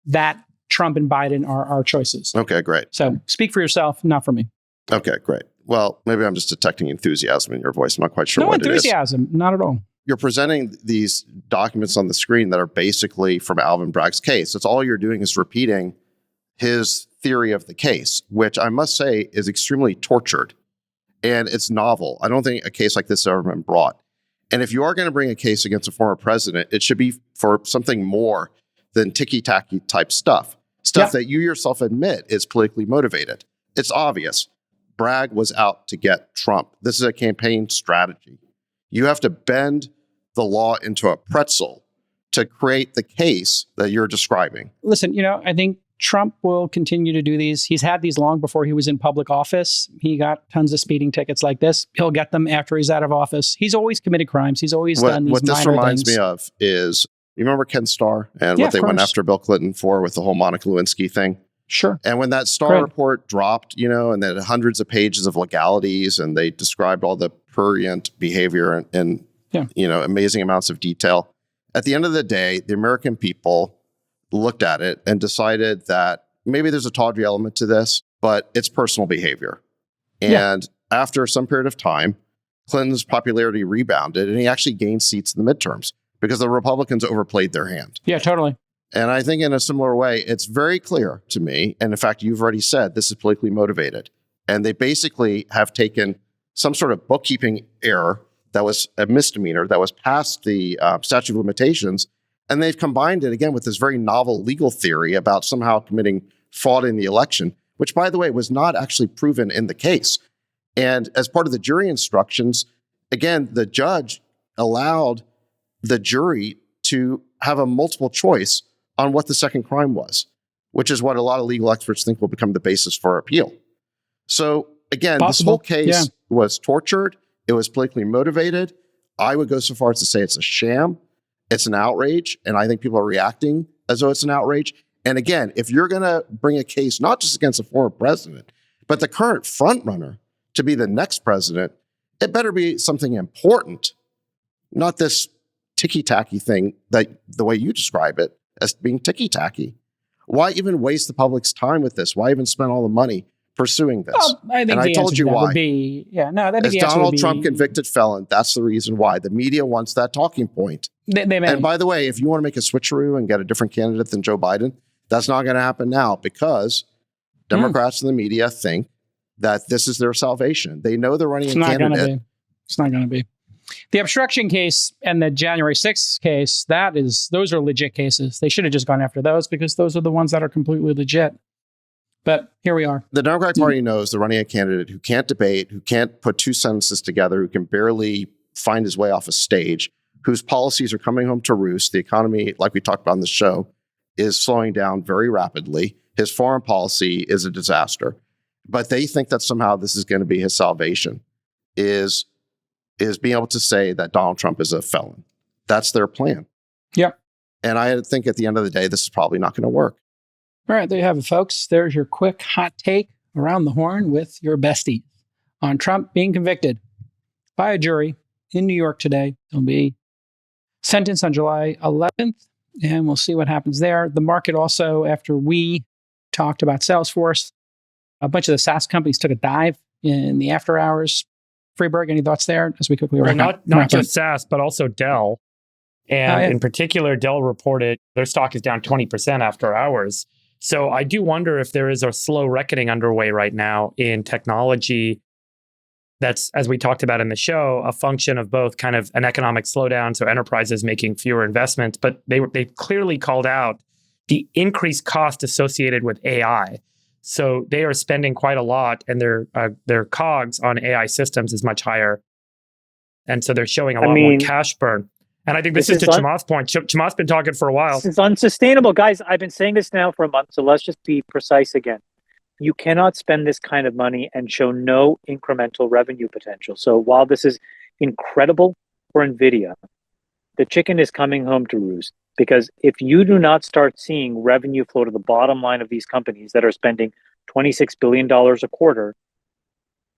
that Trump and Biden are our choices. Okay, great. So speak for yourself, not for me. Okay, great. Well, maybe I'm just detecting enthusiasm in your voice. I'm not quite sure what it is. No enthusiasm, not at all. You're presenting these documents on the screen that are basically from Alvin Bragg's case. That's all you're doing is repeating his theory of the case, which I must say is extremely tortured. And it's novel. I don't think a case like this has ever been brought. And if you are going to bring a case against a former president, it should be for something more than ticky-tacky type stuff. Stuff that you yourself admit is politically motivated. It's obvious. Bragg was out to get Trump. This is a campaign strategy. You have to bend the law into a pretzel to create the case that you're describing. Listen, I think Trump will continue to do these. He's had these long before he was in public office. He got tons of speeding tickets like this. He'll get them after he's out of office. He's always committed crimes. He's always done these What this minor reminds things. me of is, you remember Ken Starr and Yeah, what they of went course. after Bill Clinton for with the whole Monica Lewinsky thing? Sure. And when that Starr Right. report dropped, and then hundreds of pages of legalities, and they described all the prurient behavior in amazing amounts of detail. At the end of the day, the American people looked at it and decided that maybe there's a tawdry element to this, but it's personal behavior. And after some period of time, Clinton's popularity rebounded, and he actually gained seats in the midterms because the Republicans overplayed their hand. Yeah, totally. And I think in a similar way, it's very clear to me, and in fact, you've already said this is politically motivated. And they basically have taken some sort of bookkeeping error that was a misdemeanor, that was past the statute of limitations, and they've combined it again with this very novel legal theory about somehow committing fraud in the election, which, by the way, was not actually proven in the case. And as part of the jury instructions, again, the judge allowed the jury to have a multiple choice on what the second crime was, which is what a lot of legal experts think will become the basis for appeal. So again, this whole case was tortured. It was politically motivated. I would go so far as to say it's a sham. It's an outrage. And I think people are reacting as though it's an outrage. And again, if you're going to bring a case, not just against a former president, but the current frontrunner to be the next president, it better be something important, not this ticky-tacky thing that the way you describe it as being ticky-tacky. Why even waste the public's time with this? Why even spend all the money pursuing this? Well, I think and I told you why. Would be, I think As the answer Donald would be, Trump convicted felon, that's the reason why. The media wants that talking point. They may. And by the way, if you want to make a switcheroo and get a different candidate than Joe Biden, that's not going to happen now because Democrats and the media think that this is their salvation. They know they're running a candidate. It's not going to be. The obstruction case and the January 6th case, those are legit cases. They should have just gone after those because those are the ones that are completely legit. But here we are. The Democratic Party knows they're running a candidate who can't debate, who can't put two sentences together, who can barely find his way off a stage, whose policies are coming home to roost. The economy, like we talked about on the show, is slowing down very rapidly. His foreign policy is a disaster. But they think that somehow this is going to be his salvation, is being able to say that Donald Trump is a felon. That's their plan. Yep. And I think at the end of the day, this is probably not going to work. All right, there you have it, folks. There's your quick hot take around the horn with your bestie on Trump being convicted by a jury in New York today. He'll be sentenced on July 11th, and we'll see what happens there. The market also, after we talked about Salesforce, a bunch of the SaaS companies took a dive in the after hours. Freeberg, any thoughts there as we quickly wrap up? Not just SaaS, but also Dell. And in particular, Dell reported their stock is down 20% after hours. So I do wonder if there is a slow reckoning underway right now in technology that's, as we talked about in the show, a function of both kind of an economic slowdown, so enterprises making fewer investments, but they clearly called out the increased cost associated with AI. So they are spending quite a lot, and their COGS on AI systems is much higher. And so they're showing a lot more cash burn. And I think this is to Chamath's point. Chamath's been talking for a while. This is unsustainable. Guys, I've been saying this now for a month, so let's just be precise again. You cannot spend this kind of money and show no incremental revenue potential. So while this is incredible for NVIDIA, the chicken is coming home to roost. Because if you do not start seeing revenue flow to the bottom line of these companies that are spending $26 billion a quarter,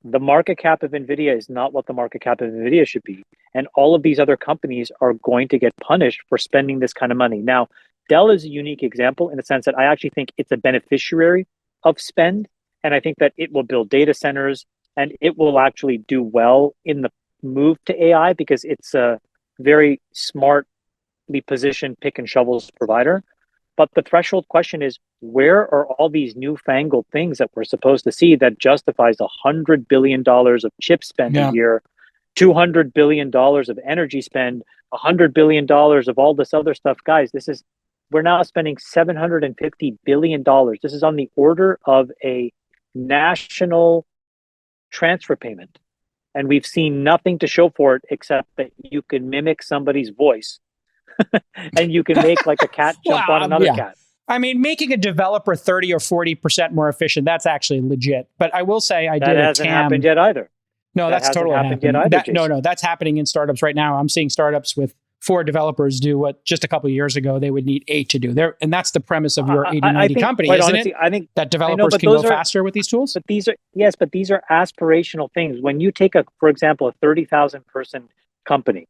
the market cap of NVIDIA is not what the market cap of NVIDIA should be. And all of these other companies are going to get punished for spending this kind of money. Now, Dell is a unique example in the sense that I actually think it's a beneficiary of spend. And I think that it will build data centers and it will actually do well in the move to AI because it's a very smartly positioned pick and shovels provider. But the threshold question is, where are all these newfangled things that we're supposed to see that justifies $100 billion of chip spend a year, $200 billion of energy spend, $100 billion of all this other stuff? Guys, we're now spending $750 billion. This is on the order of a national transfer payment. And we've seen nothing to show for it except that you can mimic somebody's voice and you can make like a cat jump on another cat. I mean, making a developer 30 or 40% more efficient, that's actually legit. But I will say that hasn't happened yet either. No, that's totally happened yet either, no, that's happening in startups right now. I'm seeing startups with 4 developers do what just a couple of years ago they would need 8 to do. And that's the premise of your 80-90 company, isn't honestly, it? I think that developers can go faster with these tools. But these are aspirational things. When you take for example, a 30,000 person company,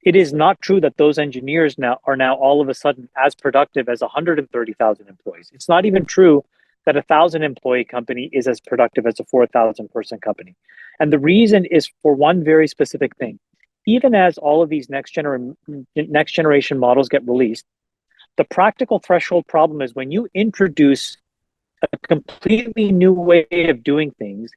it is not true that those engineers are now all of a sudden as productive as 130,000 employees. It's not even true that 1,000 employee company is as productive as a 4,000 person company. And the reason is for one very specific thing. Even as all of these next generation models get released, the practical threshold problem is when you introduce a completely new way of doing things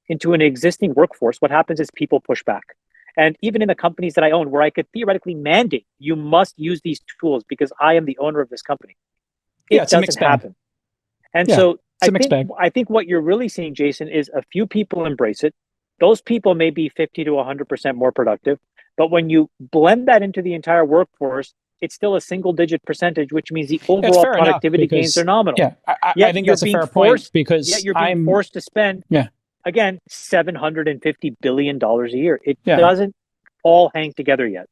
into an existing workforce, what happens is people push back. And even in the companies that I own, where I could theoretically mandate, you must use these tools because I am the owner of this company. It doesn't happen. And so I think what you're really seeing, Jason, is a few people embrace it. Those people may be 50 to 100% more productive. But when you blend that into the entire workforce, it's still a single-digit percentage, which means the overall productivity gains are nominal. Yeah, I think that's a fair point because you're being forced to spend, again, $750 billion a year. It doesn't all hang together yet.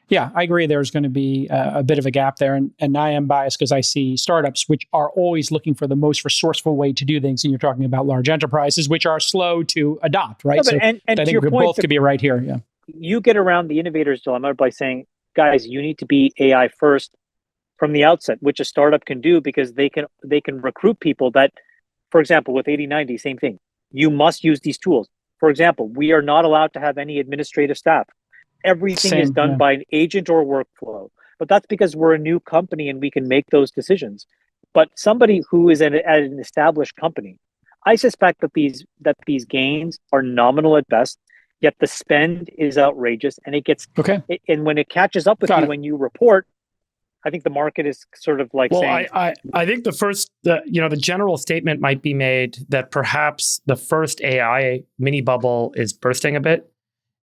Yeah, I agree. There's going to be a bit of a gap there. And I am biased because I see startups which are always looking for the most resourceful way to do things. And you're talking about large enterprises, which are slow to adopt, right? No, and I think we both could be right here. Yeah. You get around the innovator's dilemma by saying, guys, you need to be AI first from the outset, which a startup can do because they can recruit people that, for example, with 80-90, same thing. You must use these tools. For example, we are not allowed to have any administrative staff. Everything is done by an agent or workflow. But that's because we're a new company and we can make those decisions. But somebody who is at an established company, I suspect that these gains are nominal at best, yet the spend is outrageous, and it gets and when it catches up with you when you report, I think the market is sort of like saying. I think the general statement might be made that perhaps the first AI mini bubble is bursting a bit,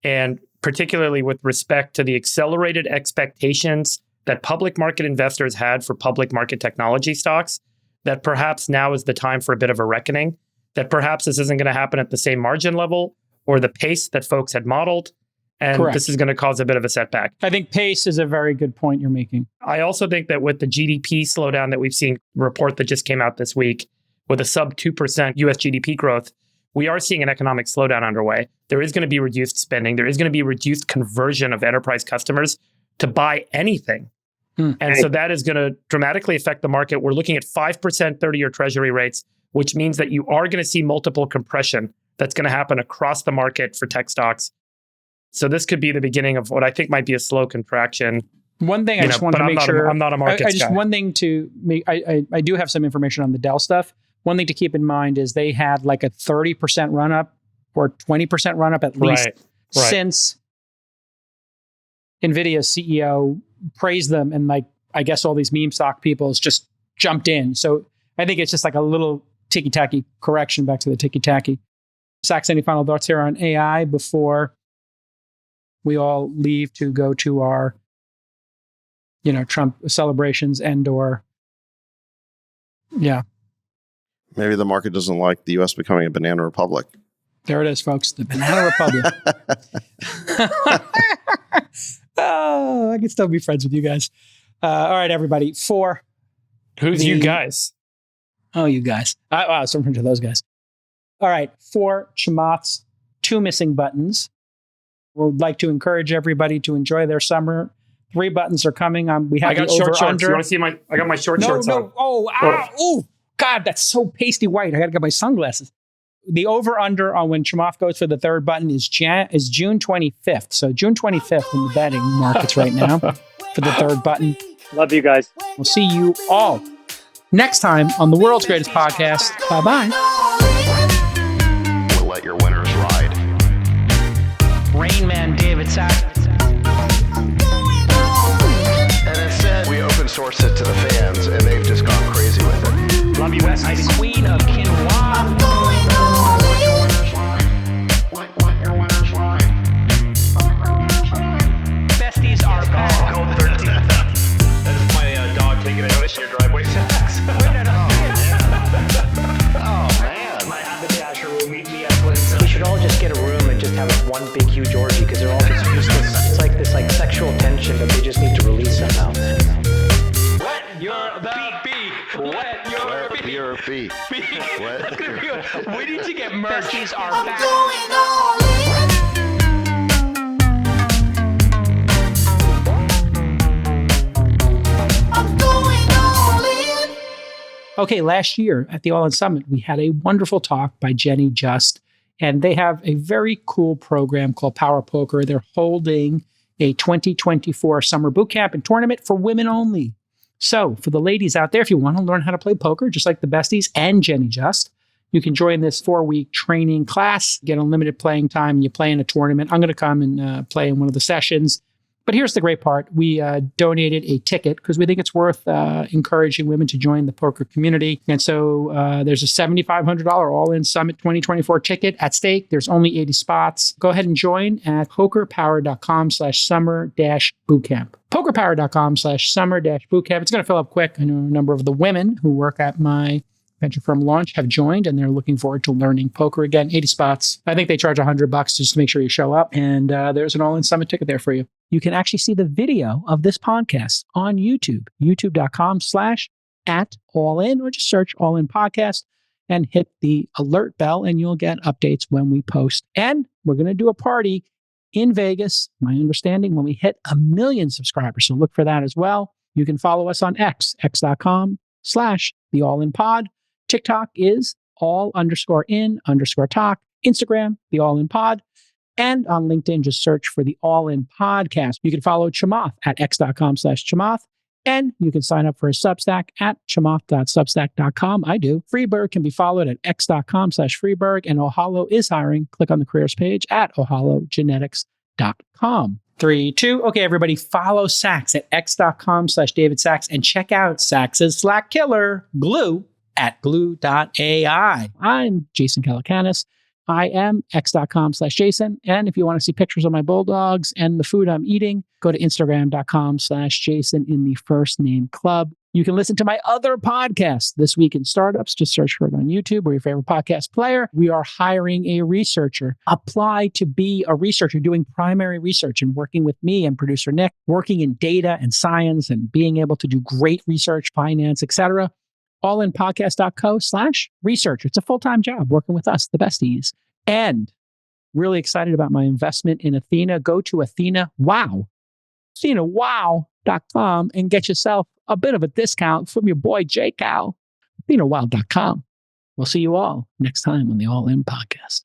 and particularly with respect to the accelerated expectations that public market investors had for public market technology stocks, that perhaps now is the time for a bit of a reckoning, that perhaps this isn't going to happen at the same margin level or the pace that folks had modeled, and this is going to cause a bit of a setback. I think pace is a very good point you're making. I also think that with the GDP slowdown that we've seen, report that just came out this week, with a sub 2% US GDP growth, we are seeing an economic slowdown underway. There is going to be reduced spending. There is going to be reduced conversion of enterprise customers to buy anything. And so that is going to dramatically affect the market. We're looking at 5% 30-year treasury rates, which means that you are going to see multiple compression that's going to happen across the market for tech stocks. So this could be the beginning of what I think might be a slow contraction. One thing I just want to make sure. I'm not a markets guy. One thing to make, I do have some information on the Dell stuff. One thing to keep in mind is they had like a 30% run up or 20% run up at least since NVIDIA's CEO praised them, and like I guess all these meme stock people just jumped in. So I think it's just like a little ticky-tacky correction back to the ticky-tacky. Sacks, any final thoughts here on AI before we all leave to go to our, Trump celebrations and/or, Maybe the market doesn't like the U.S. becoming a banana republic. There it is, folks. The banana republic. Oh, I can still be friends with you guys. All right, everybody. Who's you guys? Oh, you guys. Wow, so to those guys. All right, for Chamath's 2 missing buttons. We'd like to encourage everybody to enjoy their summer. 3 buttons are coming. We have I got short shorts. You want to see I got my short shorts on. Oh, God, that's so pasty white. I got to get my sunglasses. The over-under on when Chamath goes for the 3rd button is June 25th. So June 25th in the betting markets right now for the 3rd button. Love you guys. We'll see you all next time on the world's greatest podcast. Bye-bye. We'll let your winners ride. Rain Man David Sacks. And instead, we open source it to the fans, and they've just gone crazy with it. Love you, Besties. Queen of Quinoa. We need to get merch. Besties are I'm back. going all in. I'm going all in. Okay, last year at the All In Summit, we had a wonderful talk by Jenny Just, and they have a very cool program called Power Poker. They're holding a 2024 summer boot camp and tournament for women only. So for the ladies out there, if you want to learn how to play poker, just like the Besties and Jenny Just, you can join this 4-week training class, get unlimited playing time, and you play in a tournament. I'm going to come and play in one of the sessions. But here's the great part. We donated a ticket because we think it's worth encouraging women to join the poker community. And so there's a $7,500 All-In Summit 2024 ticket at stake. There's only 80 spots. Go ahead and join at pokerpower.com/summer-bootcamp. pokerpower.com/summer-bootcamp. It's going to fill up quick. I know a number of the women who work at my venture firm launch have joined, and they're looking forward to learning poker again. 80 spots. I think they charge $100 just to make sure you show up. And there's an All-In Summit ticket there for you. You can actually see the video of this podcast on YouTube, youtube.com/@allin, or just search All In Podcast and hit the alert bell, and you'll get updates when we post. And we're going to do a party in Vegas, my understanding, when we hit 1 million subscribers. So look for that as well. You can follow us on x.com/theallinpod. TikTok is all_in_talk. Instagram, the All In Pod. And on LinkedIn, just search for the All In Podcast. You can follow Chamath at x.com/Chamath. And you can sign up for a Substack at chamath.substack.com. I do. Freeberg can be followed at x.com/Freeberg. And Ohalo is hiring. Click on the careers page at ohalogenetics.com. 3, 2. Okay, everybody, follow Sacks at x.com/David Sacks and check out Sacks' Slack killer, Glue, at glue.ai. I'm Jason Calacanis. I am x.com/Jason. And if you want to see pictures of my bulldogs and the food I'm eating, go to instagram.com/Jason in the First Name Club. You can listen to my other podcast, This Week in Startups. Just search for it on YouTube or your favorite podcast player. We are hiring a researcher. Apply to be a researcher doing primary research and working with me and producer Nick, working in data and science and being able to do great research, finance, etc. allinpodcast.co/research. It's a full-time job working with us, the Besties. And really excited about my investment in Athena. Go to AthenaWow.com and get yourself a bit of a discount from your boy J Cal. AthenaWow.com. We'll see you all next time on the All In Podcast.